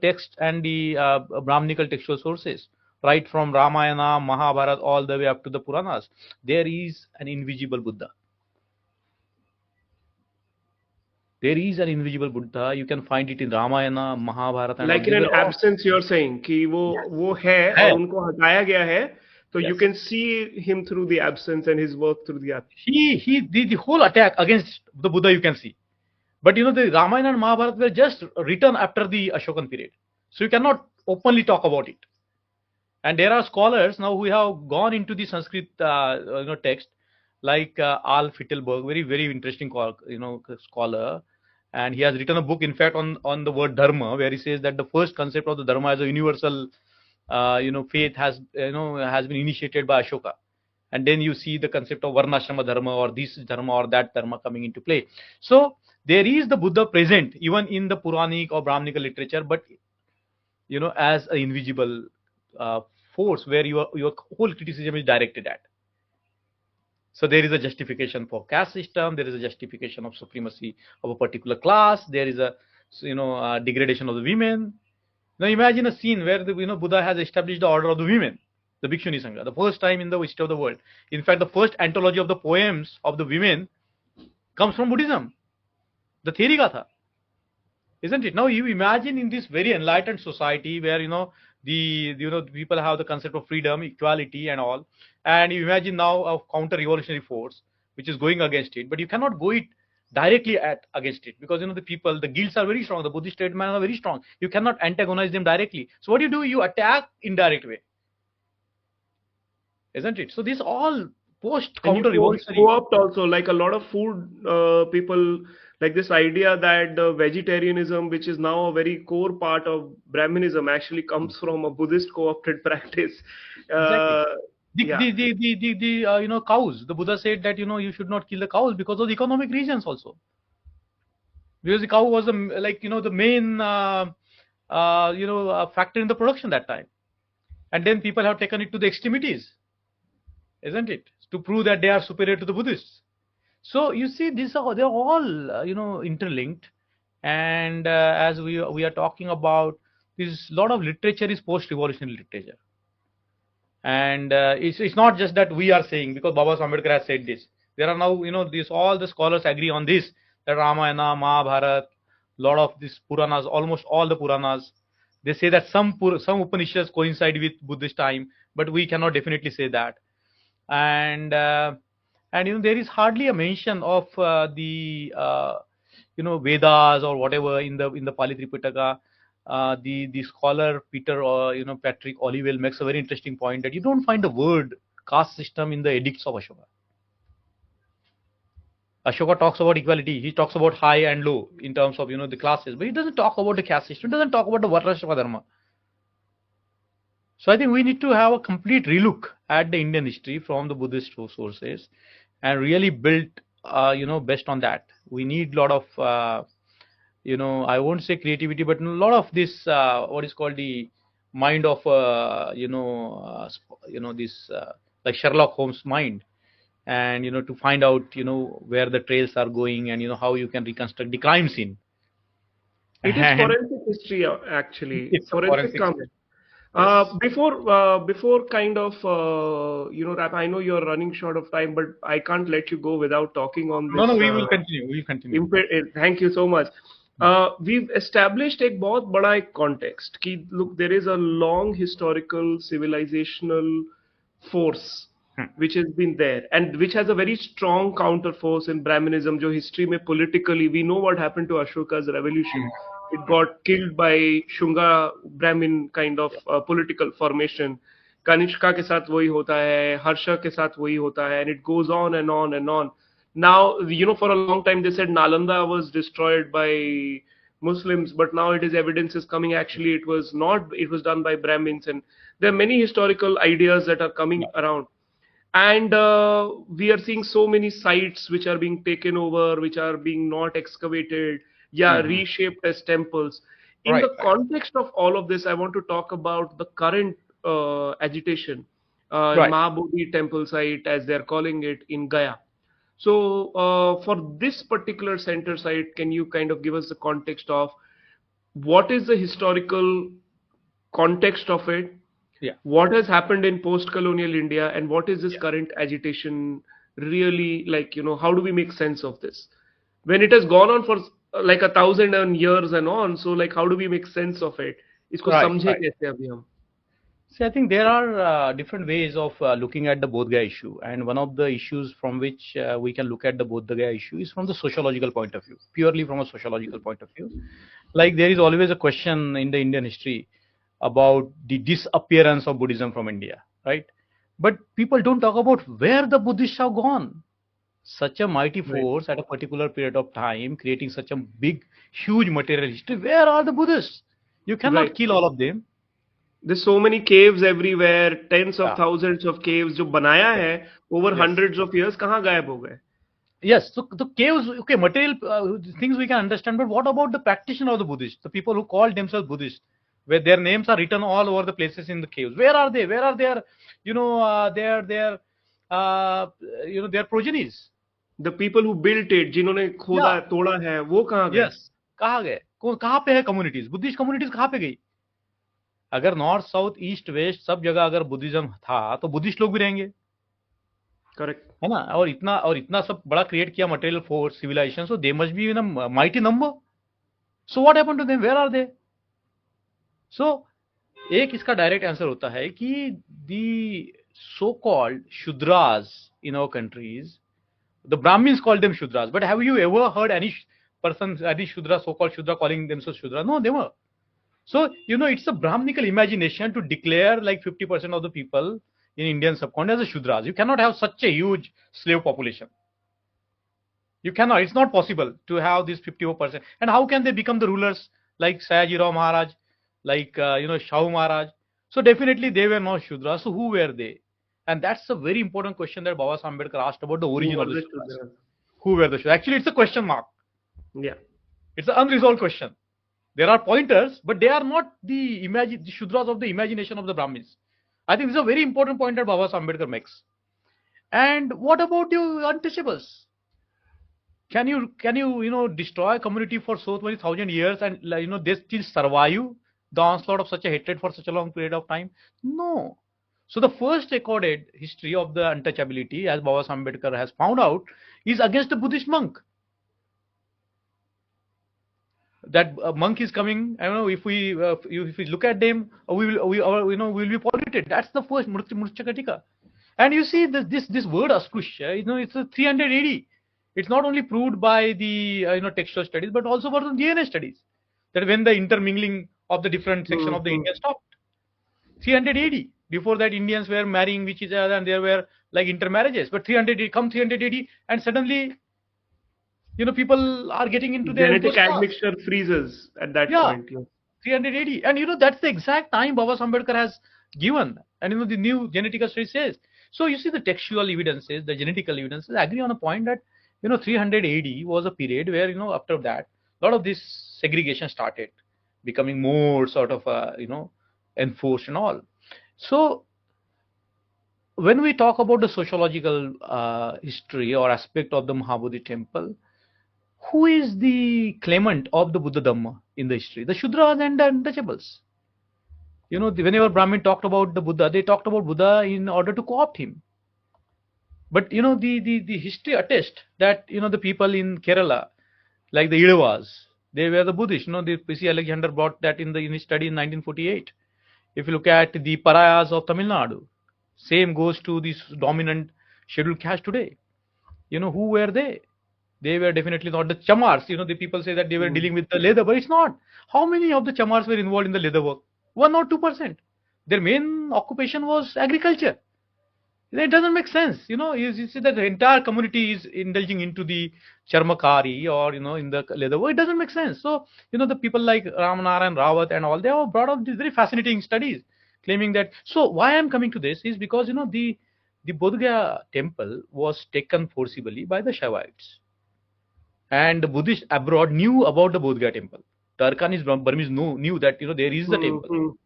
text and the Brahmanical textual sources, right from Ramayana, Mahabharata, all the way up to the Puranas, there is an invisible Buddha. There is an invisible Buddha. You can find it in Ramayana, Mahabharata, and all. Like in These an are all. absence, you're saying कि वो है और Yes. उनको हटाया गया है, so you Yes. can see him through the absence and his work through the absence. The whole attack against the Buddha you can see. But the Ramayana and Mahabharata were just written after the Ashokan period. So you cannot openly talk about it. And there are scholars now who have gone into the Sanskrit text, like Al Fittelberg, very, very interesting scholar. And he has written a book, in fact, on the word dharma, where he says that the first concept of the dharma as a universal faith has been initiated by Ashoka. And then you see the concept of varnashrama dharma, or this dharma or that dharma, coming into play. So there is the Buddha present even in the Puranic or Brahmanical literature, but as an invisible force where your whole criticism is directed at. So there is a justification for caste system. There is a justification of supremacy of a particular class. There is a degradation of the women. Now imagine a scene where the Buddha has established the order of the women, the Bhikshuni Sangha, the first time in the history of the world. In fact, the first anthology of the poems of the women comes from Buddhism, the Theri Gatha, isn't it? Now you imagine in this very enlightened society where the people have the concept of freedom, equality, and all, and you imagine now a counter-revolutionary force which is going against it, but you cannot go it directly against it, because the people, the guilds are very strong, the Buddhist statesmen are very strong. You cannot antagonize them directly. So what do? You attack indirect way, isn't it? So this all post And you counter-revolutionary. co-opt also, like a lot of food people, like this idea that the vegetarianism, which is now a very core part of Brahminism, actually comes from a Buddhist co-opted practice. Exactly. Yeah. The cows. The Buddha said that you should not kill the cows because of the economic reasons also. Because the cow was the main factor in the production that time, and then people have taken it to the extremities, isn't it, to prove that they are superior to the Buddhists. So you see, they're all interlinked, and as we are talking about, this lot of literature is post-revolutionary literature. And it's not just that we are saying because Baba Ambedkar has said this. There are now all the scholars agree on this, that Ramayana, Mahabharata, lot of these Puranas, almost all the Puranas, they say that some Upanishads coincide with Buddhist time, but we cannot definitely say that. And there is hardly a mention of the Vedas or whatever in the Pali Tripitaka. The scholar Peter Patrick Olivelle makes a very interesting point, that you don't find the word caste system in the edicts of Ashoka. Ashoka talks about equality. He talks about high and low in terms of the classes, but he doesn't talk about the caste system. He doesn't talk about the Varnashrama Dharma. So I think we need to have a complete relook at the Indian history from the Buddhist sources and really build, based on that. We need a lot of, I won't say creativity, but a lot of this, what is called the mind of, this like Sherlock Holmes mind, and to find out, where the trails are going, and how you can reconstruct the crime scene. It is And forensic history, actually. it's a Forensic forensic. comes. Yes. Before kind of, Rap, I know you're running short of time, but I can't let you go without talking on No, no, this. we will continue. We will continue. Thank you so much. We've established एक बहुत बड़ा एक context कि look, there is a long historical civilizational force which has been there and which has a very strong counter force in Brahminism. जो history में politically we know what happened to Ashoka's revolution. It got killed by Shunga Brahmin kind of political formation. Kanishka के साथ वही होता है, हर्षा के साथ वही होता है, and it goes on and on and on. Now, for a long time they said Nalanda was destroyed by Muslims, but now it is evidence is coming. Actually, it was not. It was done by Brahmins, and there are many historical ideas that are coming around. And we are seeing so many sites which are being taken over, which are being not excavated, reshaped as temples. In Right, the context of all of this, I want to talk about the current agitation, right. Mahabodhi temple site, as they're calling it, in Gaya. So, for this particular center site, can you kind of give us the context of what is the historical context of it? Yeah. What has happened in post-colonial India, and what is this current agitation really like? How do we make sense of this when it has gone on for like 1,000 years and on? So, like, how do we make sense of it? इसको Right, समझे right. कैसे अभी हम? See, I think there are different ways of looking at the Bodh Gaya issue, and one of the issues from which we can look at the Bodh Gaya issue is from the sociological point of view, purely from a sociological point of view. Like there is always a question in the Indian history about the disappearance of Buddhism from India, right? But people don't talk about where the Buddhists have gone. Such a mighty Right. force at a particular period of time, creating such a big, huge material history. Where are the Buddhists? You cannot Right. kill all of them. There's so many caves everywhere, tens of Yeah. thousands of caves जो बनाया Yes. है over Yes. hundreds of years, कहाँ गायब हो गए? Yes, so the caves, okay, material things we can understand, but what about the practitioner of the Buddhist, the people who call themselves Buddhist, where their names are written all over the places in the caves? Where are they? Where are their, uh, their progenies? The people who built it, जिन्होंने खोदा Yeah, तोड़ा है, वो कहाँ गए? yes. कहाँ गए? कहाँ पे है कम्युनिटीज? बुद्धिस्ट कम्युनिटीज कहाँ पे गई? अगर नॉर्थ साउथ ईस्ट वेस्ट सब जगह अगर बुद्धिज्म था तो बुद्धिस्ट लोग भी रहेंगे, Correct. है ना? और इतना सब बड़ा क्रिएट किया material force civilisation, so they must be in a mighty number. So what happened to them? Where are they? So एक इसका डायरेक्ट आंसर होता है कि the so called Shudras in our countries, the Brahmins call them Shudras, but have you ever heard any person, any shudra, so called shudra, calling themselves shudra? No, they were. So it's a brahminical imagination to declare like 50% of the people in Indian subcontinent as a shudras. You cannot have such a huge slave population. You cannot. It's not possible to have this 54%. And how can they become the rulers like Sayajirao Maharaj, like Shahu Maharaj? So definitely they were not Shudras. So who were they? And that's a very important question that Baba Ambedkar asked about the Who origin were of the the Shudras. Shudras? Who were the Shudras? Actually, it's a question mark. Yeah. It's an unresolved question. There are pointers, but they are not the Shudras of the imagination of the Brahmins. I think this is a very important point that Baba Ambedkar makes. And what about the untouchables? Can you destroy a community for so many thousand years and they still survive the onslaught of such a hatred for such a long period of time? No. So the first recorded history of the untouchability, as Baba Ambedkar has found out, is against a Buddhist monk. That monk is coming. I don't know if we look at them, we will be polluted. That's the first Murchakatika. And you see this word Asprusha, it's a 300 AD. It's not only proved by the textual studies, but also for the DNA studies. That when the intermingling of the different section of the Indian stopped, 300 AD. Before that, Indians were marrying each other, and there were like intermarriages. But 300 AD, and suddenly, people are getting into their Genetic enforced admixture freezes at that yeah, point. Yeah. 300 AD. And that's the exact time Baba Ambedkar has given, and the new genetical study says. So you see the textual evidences, the genetical evidences agree on a point that 300 AD was a period where after that a lot of this segregation started becoming more sort of enforced and all. So when we talk about the sociological history or aspect of the Mahabodhi temple, who is the claimant of the Buddha Dhamma in the history? The Shudras and the untouchables. Whenever Brahmin talked about the Buddha, they talked about Buddha in order to co-opt him. But the history attests that the people in Kerala, like the Idavas, they were the Buddhists. The P.C. Alexander brought that in his study in 1948. If you look at the Parayas of Tamil Nadu, same goes to this dominant scheduled caste today. Who were they? They were definitely not the Chamars. The people say that they were dealing with the leather, but it's not. How many of the Chamars were involved in the leather work? 1 or 2%. Their main occupation was agriculture. It doesn't make sense. You see that the entire community is indulging into the charmakari or, in the leather work. It doesn't make sense. So, the people like Ramanarayan Rawat and all, they have brought up these very fascinating studies claiming that. So, why I'm coming to this is because, the Bodh Gaya temple was taken forcibly by the Shaivites. And the Buddhists abroad knew about the Bodh Gaya temple. The Arkanis Burmese knew that there is the temple.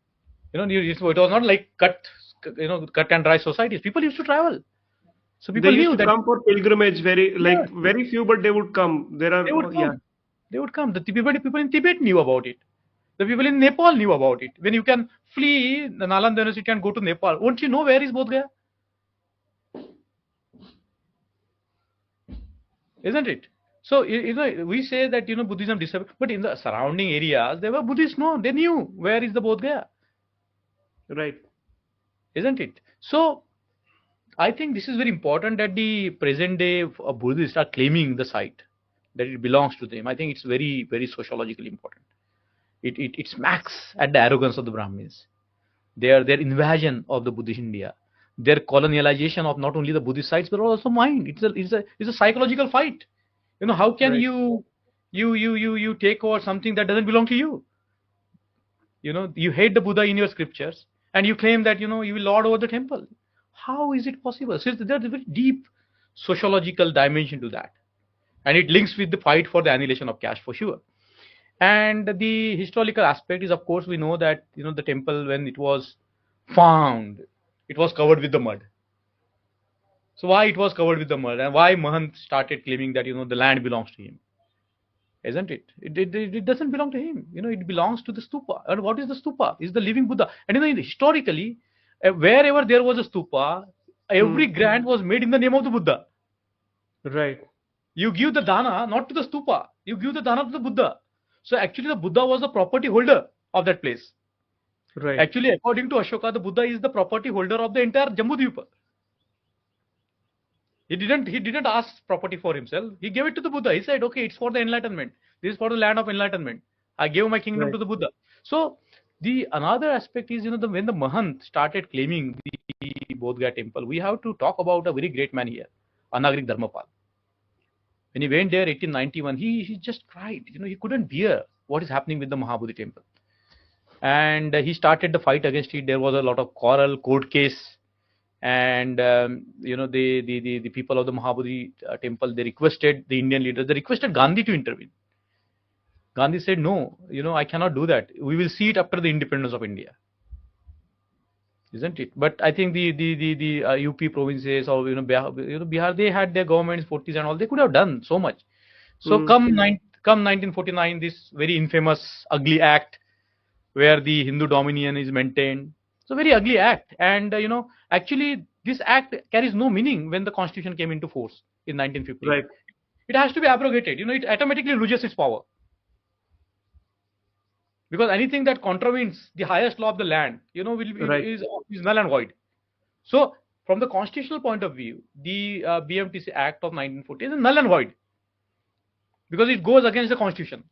It was not like cut and dry societies. People used to travel, so people they used knew to that come for pilgrimage. Very few, but they would come. They would come. They would come. The people in Tibet knew about it. The people in Nepal knew about it. When you can flee the Nalanda University and go to Nepal, won't you know where is Bodh Gaya? Isn't it? So we say that Buddhism disappeared, but in the surrounding areas there were Buddhists. No, they knew where is the Bodh Gaya. Right. Isn't it? So I think this is very important that the present day Buddhists are claiming the site, that it belongs to them. I think it's very, very sociologically important. It smacks at the arrogance of the Brahmins, their invasion of the Buddhist India, their colonialization of not only the Buddhist sites but also mind. It's a psychological fight. How can you take over something that doesn't belong to you? You hate the Buddha in your scriptures and you claim that you will lord over the temple. How is it possible? So there's a very deep sociological dimension to that, and it links with the fight for the annihilation of caste for sure. And the historical aspect is, of course, we know that the temple, when it was found, it was covered with the mud. So why it was covered with the mud, and why Mahant started claiming that the land belongs to him? Isn't it? It doesn't belong to him. It belongs to the stupa. And what is the stupa? It's the living Buddha. And historically, wherever there was a stupa, every grant was made in the name of the Buddha. Right. You give the dana not to the stupa. You give the dana to the Buddha. So actually, the Buddha was the property holder of that place. Right. Actually, according to Ashoka, the Buddha is the property holder of the entire Jambudvipa. He didn't ask property for himself. He gave it to the Buddha. He said, okay, it's for the enlightenment. This is for the land of enlightenment. I gave my kingdom to the Buddha. So the another aspect is, when the Mahant started claiming the Bodh Gaya temple, we have to talk about a very great man here, Anagrik Dharmapal. When he went there, 1891, he just cried. He couldn't bear what is happening with the Mahabodhi temple, and he started the fight against it. There was a lot of quarrel, court case. And the people of the Mahabodhi temple, they requested the Indian leaders, they requested Gandhi to intervene. Gandhi said, no, I cannot do that. We will see it after the independence of India. Isn't it? But I think the UP provinces or Bihar, they had their governments, 40s and all, they could have done so much. So come 1949, this very infamous ugly act where the Hindu dominion is maintained. It's a very ugly act, and actually this act carries no meaning when the constitution came into force in 1950. Right. It has to be abrogated. It automatically loses its power, because anything that contravenes the highest law of the land, is null and void. So from the constitutional point of view, the BMTC Act of 1940 is null and void because it goes against the constitution.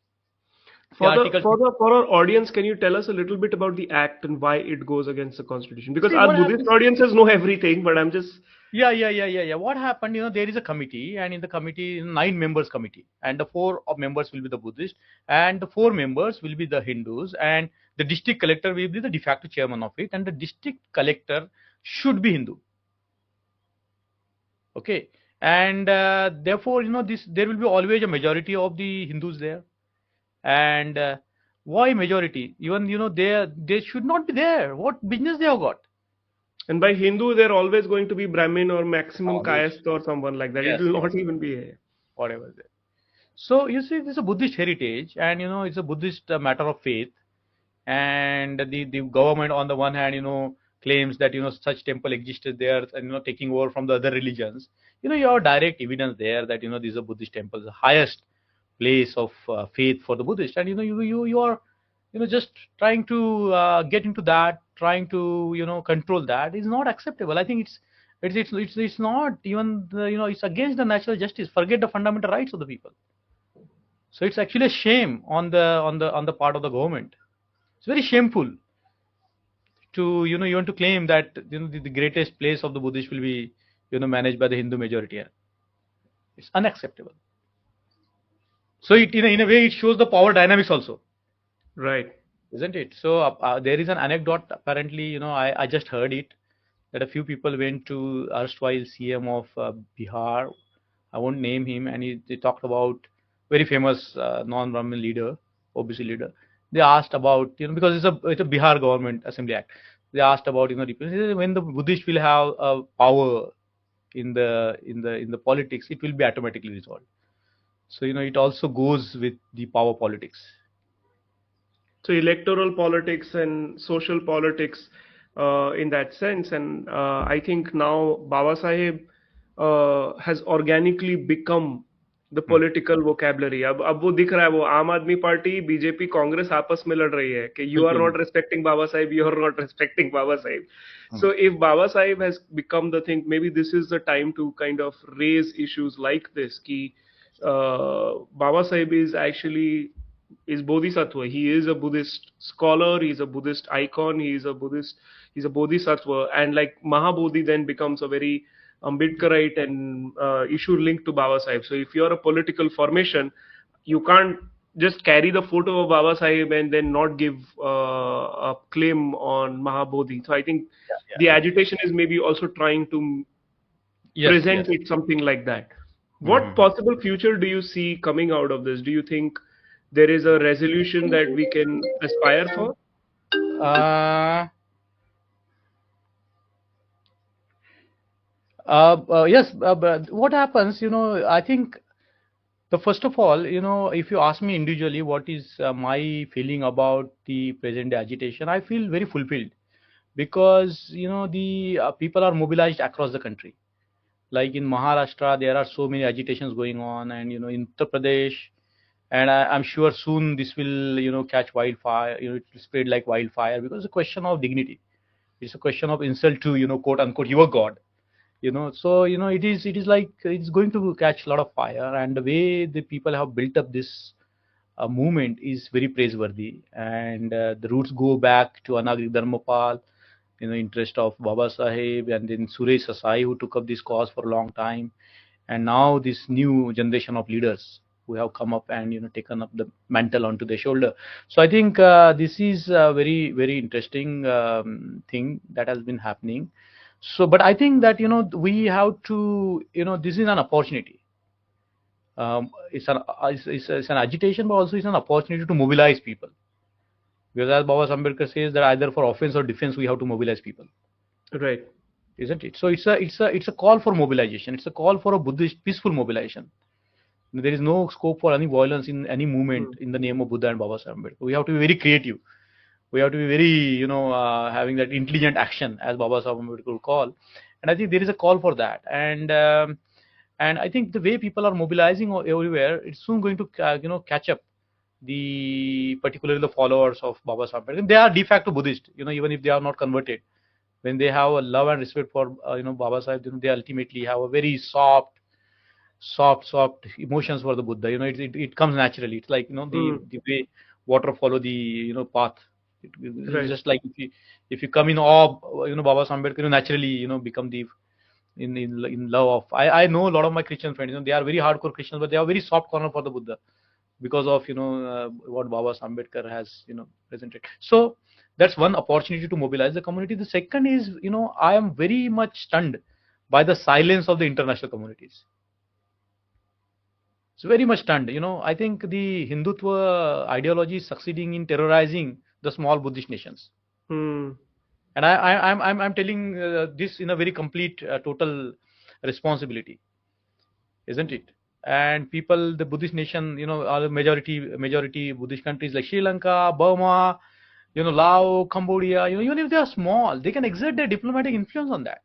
The article. For our audience, can you tell us a little bit about the act and why it goes against the constitution? Because See our what Buddhist happens. audiences know everything, but I'm just Yeah. What happened? There is a committee, and in the committee, 9 members committee, and the four of members will be the Buddhist, and the 4 members will be the Hindus, and the district collector will be the de facto chairman of it, and the district collector should be Hindu. Okay, and therefore, this there will be always a majority of the Hindus there, and why majority? Even they should not be there. What business they have got? and by Hindu, they're always going to be Brahmin or maximum Always. Kayast or someone like that. It Yes, will yes, not even be a. whatever. So you see, this is a Buddhist heritage, and it's a Buddhist matter of faith. And the government, on the one hand, claims that such temple existed there, and taking over from the other religions. You have direct evidence there that these are Buddhist temples, the highest place of faith for the Buddhist, and you are just trying to get into that, trying to control that is not acceptable. I think it's not even it's against the natural justice. Forget the fundamental rights of the people. So it's actually a shame on the part of the government. It's very shameful to even to claim that the greatest place of the Buddhist will be managed by the Hindu majority. Yeah. It's unacceptable. So it in a way it shows the power dynamics also, Right. isn't it? So there is an anecdote. Apparently, I just heard it that a few people went to erstwhile CM of Bihar. I won't name him, and they talked about very famous non-Brahmin leader, OBC leader. They asked about because it's a Bihar government assembly act. They asked about when the Buddhist will have power in the politics, it will be automatically resolved. So it also goes with the power politics. So electoral politics and social politics in that sense, and I think now Baba Sahib has organically become the Hmm. political vocabulary. अब वो दिख रहा है वो आम आदमी party BJP Congress आपस में लड़ रही है कि you are बिल्कुल not बिल्कुल। respecting Baba Sahib, you are not respecting Baba Sahib. Hmm. So if Baba Sahib has become the thing, maybe this is the time to kind of raise issues like this. Ki Baba Sahib is actually is bodhisattva. He is a Buddhist scholar. He's a Buddhist icon. He's a Buddhist. He's a bodhisattva. And like Mahabodhi then becomes a very Ambedkarite and issue linked to Baba Sahib. So if you're a political formation, you can't just carry the photo of Baba Sahib and then not give a claim on Mahabodhi. So I think Yeah. the agitation is maybe also trying to Yes. present Yes. it something like that. What Hmm. possible future do you see coming out of this? Do you think there is a resolution that we can aspire for? Uh, yes, but what happens, I think the first of all, if you ask me individually, what is my feeling about the present day agitation, I feel very fulfilled because, the people are mobilized across the country. Like in Maharashtra, there are so many agitations going on, and, in Uttar Pradesh, and I'm sure soon this will, catch wildfire, it will spread like wildfire because it's a question of dignity. It's a question of insult to, quote unquote, your God. So it is like it's going to catch a lot of fire, and the way the people have built up this movement is very praiseworthy, and the roots go back to Anagrik Dharmapal, interest of Baba Sahib, and then Suresh Sasai, who took up this cause for a long time, and now this new generation of leaders who have come up and taken up the mantle onto their shoulder. So I think this is a very very interesting thing that has been happening. So, but I think that we have to this is an opportunity. It's an agitation, but also it's an opportunity to mobilize people. Because as Baba Ambedkar says that either for offense or defense we have to mobilize people, Right. isn't it? So it's a call for mobilization. It's a call for a Buddhist peaceful mobilization. There is no scope for any violence in any movement Hmm. in the name of Buddha and Baba Ambedkar. We have to be very creative. We have to be very having that intelligent action, as Baba Ambedkar would call. And I think there is a call for that. And I think the way people are mobilizing everywhere, it's soon going to catch up the particularly the followers of Baba Ambedkar. They are de facto Buddhist, even if they are not converted. When they have a love and respect for Baba Sahib, they ultimately have a very soft emotions for the Buddha. It comes naturally. It's like Hmm. the way water follow the path. It's Right. just like if you come in awe, Baba Ambedkar, naturally become the in love of. I know a lot of my Christian friends. They are very hardcore Christians, but they are very soft corner for the Buddha because of what Baba Ambedkar has presented. So that's one opportunity to mobilize the community. The second is I am very much stunned by the silence of the international communities. It's very much stunned. I think the Hindutva ideology is succeeding in terrorizing the small Buddhist nations. Hmm. And I'm telling this in a very complete, total responsibility, isn't it? And people, the Buddhist nation, are the majority Buddhist countries like Sri Lanka, Burma, Laos, Cambodia. Even if they are small, they can exert their diplomatic influence on that,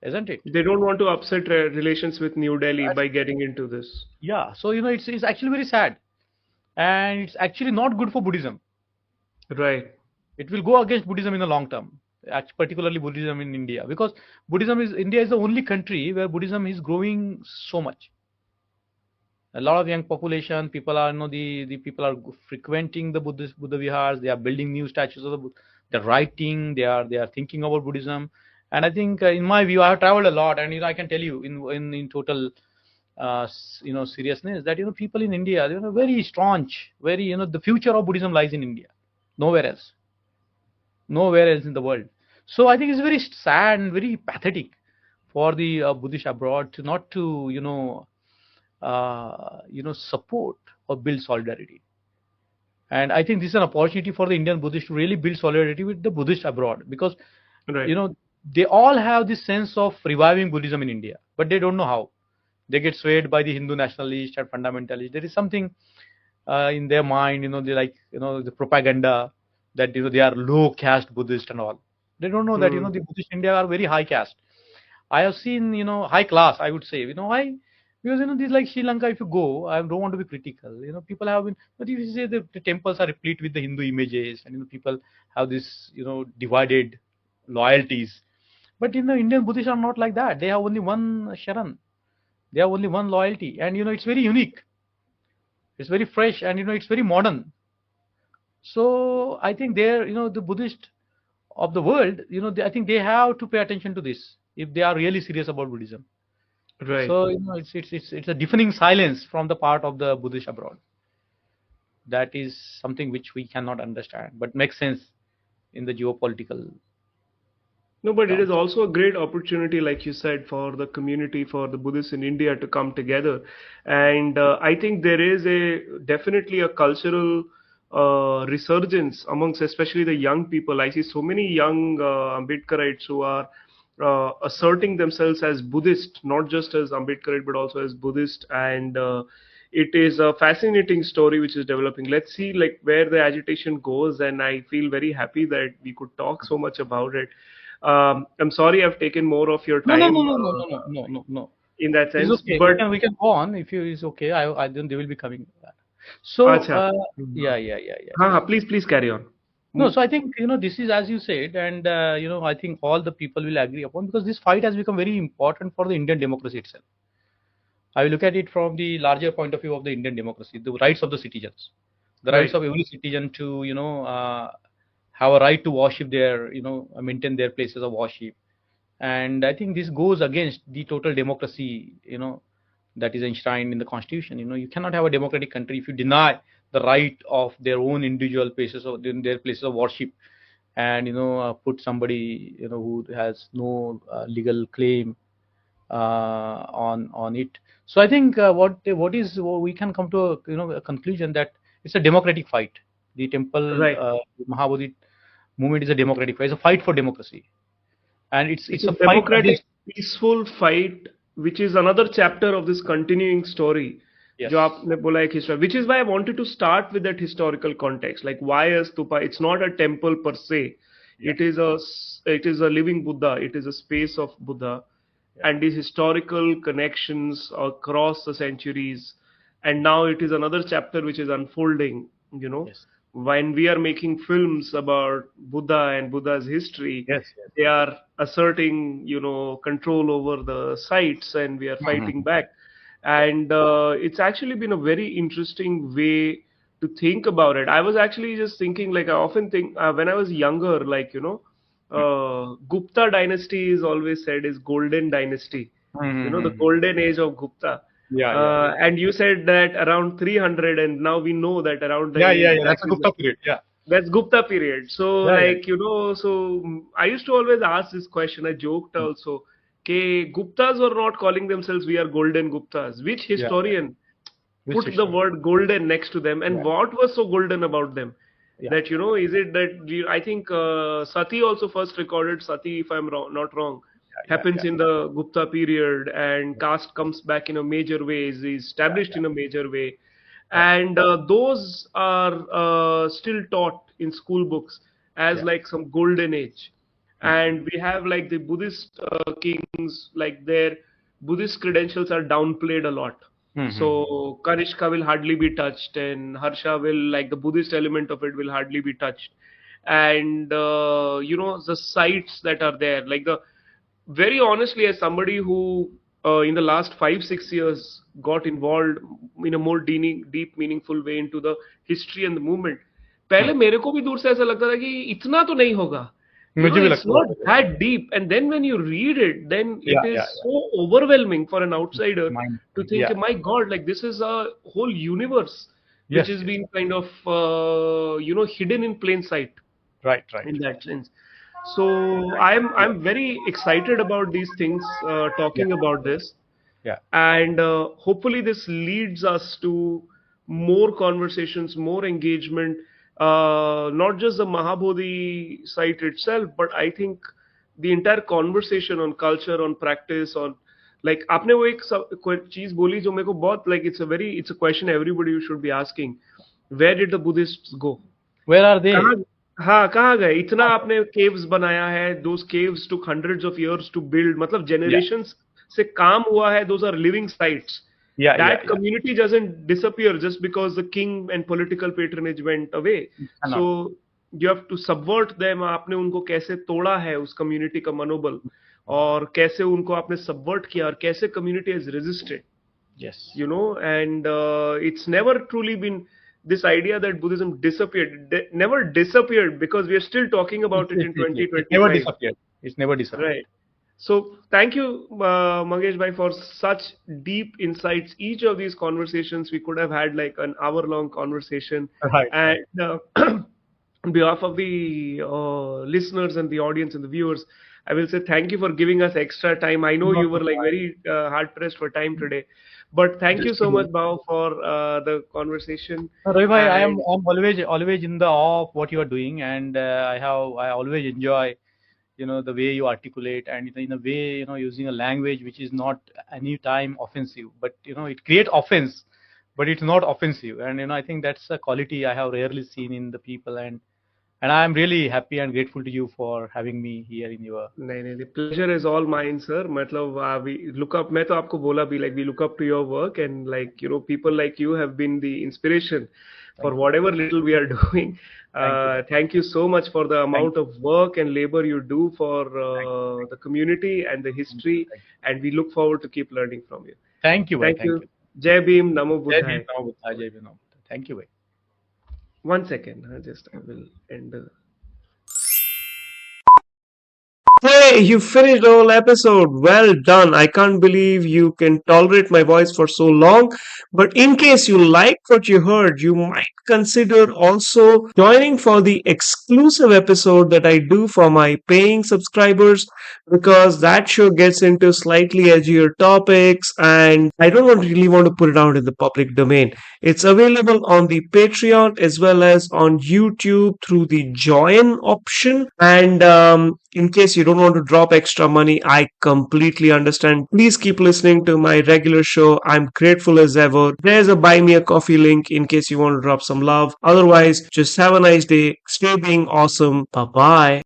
isn't it? They don't want to upset relations with New Delhi by getting into this. Yeah. So it's actually very sad, and it's actually not good for Buddhism. Right. It will go against Buddhism in the long term, particularly Buddhism in India, because India is the only country where Buddhism is growing so much. A lot of young population, people are, the people are frequenting the Buddha vihars. They are building new statues of the Buddha. They're writing. They are thinking about Buddhism. And I think, in my view, I have traveled a lot, and I can tell you in total, seriousness that people in India, very staunch, very the future of Buddhism lies in India, nowhere else. Nowhere else in the world. So I think it's very sad and very pathetic for the Buddhist abroad to not to support or build solidarity. And I think this is an opportunity for the Indian Buddhists to really build solidarity with the Buddhist abroad, because Right. they all have this sense of reviving Buddhism in India, but they don't know how. They get swayed by the Hindu nationalist and fundamentalist. There is something in their mind, they like the propaganda that they are low caste Buddhist and all. They don't know that Hmm. the Buddhist India are very high caste. I have seen high class, I would say. Why? Because this like Sri Lanka. If you go, I don't want to be critical. People have been, but if you say the temples are replete with the Hindu images, and people have this divided loyalties. But Indian Buddhists are not like that. They have only one Sharan. They have only one loyalty, and it's very unique. It's very fresh, and it's very modern. So I think they're, the Buddhist of the world, I think they have to pay attention to this if they are really serious about Buddhism. Right. So it's a deafening silence from the part of the Buddhist abroad. That is something which we cannot understand, but makes sense in the geopolitical No, but it is terms. also a great opportunity, like you said, for the community, for the Buddhists in India to come together. And I think there is definitely a cultural resurgence amongst especially the young people. I see so many young Ambedkarites who are asserting themselves as Buddhist, not just as Ambedkarite, but also as Buddhist. And it is a fascinating story which is developing. Let's see like where the agitation goes, and I feel very happy that we could talk so much about it. I'm sorry I've taken more of your No, no, time no, no, no, no, no, no, no, no. in that It's sense, okay. but We can go on if you is okay. I then they will be coming. So acha. Mhm. yeah, yeah, yeah, yeah, Ha, yeah. ha, please carry on. No, Mm. so I think this is as you said, and I think all the people will agree upon, because this fight has become very important for the Indian democracy itself. I will look at it from the larger point of view of the Indian democracy, the rights of the citizens, the rights Right. of every citizen to have a right to worship their maintain their places of worship. And I think this goes against the total democracy that is enshrined in the constitution. You cannot have a democratic country if you deny the right of their own individual places of in their places of worship, and put somebody who has no legal claim on it. So I think what we can come to a, a conclusion that it's a democratic fight. The temple Right. Mahabodhi movement is a democratic fight. It's a fight for democracy, and it's It's it's a a fight democratic, against. peaceful fight, which is another chapter of this continuing story. जो Yes. आपने बोला एक history, which is why I wanted to start with that historical context. Like why a stupa? It's not a temple per se. Yeah. It is a living Buddha. It is a space of Buddha, Yeah. and these historical connections across the centuries. And now it is another chapter which is unfolding. You know, Yes. when we are making films about Buddha and Buddha's history, Yes. Yes. they are asserting, control over the sites, and we are fighting Mhm. back. Yeah. And it's actually been a very interesting way to think about it. I was actually just thinking, like, I often think when I was younger, like, Gupta dynasty is always said is golden dynasty, the Mm-hmm. golden age of Gupta. Yeah, yeah, And you said that around 300, and now we know that around the yeah, yeah, age yeah. that That's a is Gupta period. Yeah, that's Gupta period. So, yeah, yeah. like, I used to always ask this question. I joked Mm. also, Guptas were not calling themselves we are golden Guptas. Which Yeah, yeah. historian Which put the history? word golden next to them, and Yeah, what was so golden about them? yeah, That, is it that I think Sati also first recorded, Sati, if I'm not wrong, yeah, happens yeah, in the Gupta period, and yeah, caste comes back in a major way, is yeah, established yeah. in a major way, Right. and those are still taught in school books as Yeah. like some golden age. Mm-hmm. And we have like the Buddhist kings, like their Buddhist credentials are downplayed a lot. Mm-hmm. So Kanishka will hardly be touched, and Harsha will, like, the Buddhist element of it will hardly be touched. And the sites that are there, like, the very honestly, as somebody who in the last 5 6 years got involved in a more deep meaningful way into the history and the movement, पहले Hmm. मेरे को भी दूर से ऐसा लगता था कि इतना तो नहीं होगा, मुझे भी it's लगता not था. that deep. And then when you read it, then it Yeah, is yeah, yeah. so overwhelming for an outsider Mind. to think, Yeah. my God, like, this is a whole universe which Yes, is yes. being kind of hidden in plain sight Right, right, in right. that sense. So I'm very excited about these things, Yeah, talking about this, yeah, and hopefully this leads us to more conversations, more engagement, not just the Mahabodhi site itself, but I think the entire conversation on culture, on practice, on, like, आपने वो एक कोई चीज बोली जो मेरे को बहुत, like, it's a question everybody should be asking, where did the Buddhists go? Where are they? कहाँ, हाँ, कहाँ गए? इतना आपने caves बनाया है, those caves took hundreds of years to build, मतलब Yeah, generations से काम हुआ है, those are living sites. yeah, yeah, That yeah. community doesn't disappear just because the king and political patronage went away. Cannot. So you have to subvert them. आपने उनको कैसे तोड़ा है, उस community का मनोबल, और कैसे उनको आपने subvert किया, और कैसे community has resisted, Yes. and it's never truly been this idea that Buddhism disappeared. It never disappeared, because we are still talking about it in It never 2025. disappeared. It's never disappeared. Right. So thank you, Mangesh Bhai, for such deep insights. Each of these conversations, we could have had like an hour-long conversation. Right, right. And on behalf of the listeners and the audience and the viewers, I will say thank you for giving us extra time. I know Not you were like very hard pressed for time today, but thank you just so today. much, Bao, for the conversation. Ravi bhai, I'm And always in the awe of what you are doing, and I always enjoy the way you articulate, and in a way using a language which is not any time offensive, but it creates offense, but it's not offensive. And I think that's a quality I have rarely seen in the people, and I am really happy and grateful to you for having me here in your. नहीं नहीं, the pleasure is all mine, sir. मतलब we look up, मैं तो आपको बोला भी, like, we look up to your work, and, like, people like you have been the inspiration for Thank you. whatever little we are doing. Thank you. Thank you so much for the Thank amount of work and labor you do for thank the community and the thank you. history, and we look forward to keep learning from you. Thank you, bhai. Thank Thank you. you. Jai Bhim, Namo Jai Bhim, Buddhaya. Namo Buddhaya, Jai Bhim, Namo Buddhaya. Thank you, bhai. One second, just I will end the. Hey, you finished the whole episode. Well done. I can't believe you can tolerate my voice for so long. But in case you liked what you heard, you might consider also joining for the exclusive episode that I do for my paying subscribers, because that show gets into slightly edgier topics and I don't really want to put it out in the public domain. It's available on the Patreon as well as on YouTube through the join option. And in case you don't want to drop extra money, I completely understand. Please keep listening to my regular show. I'm grateful as ever. There's a buy me a coffee link in case you want to drop some love. Otherwise, just have a nice day. Stay being awesome. Bye bye.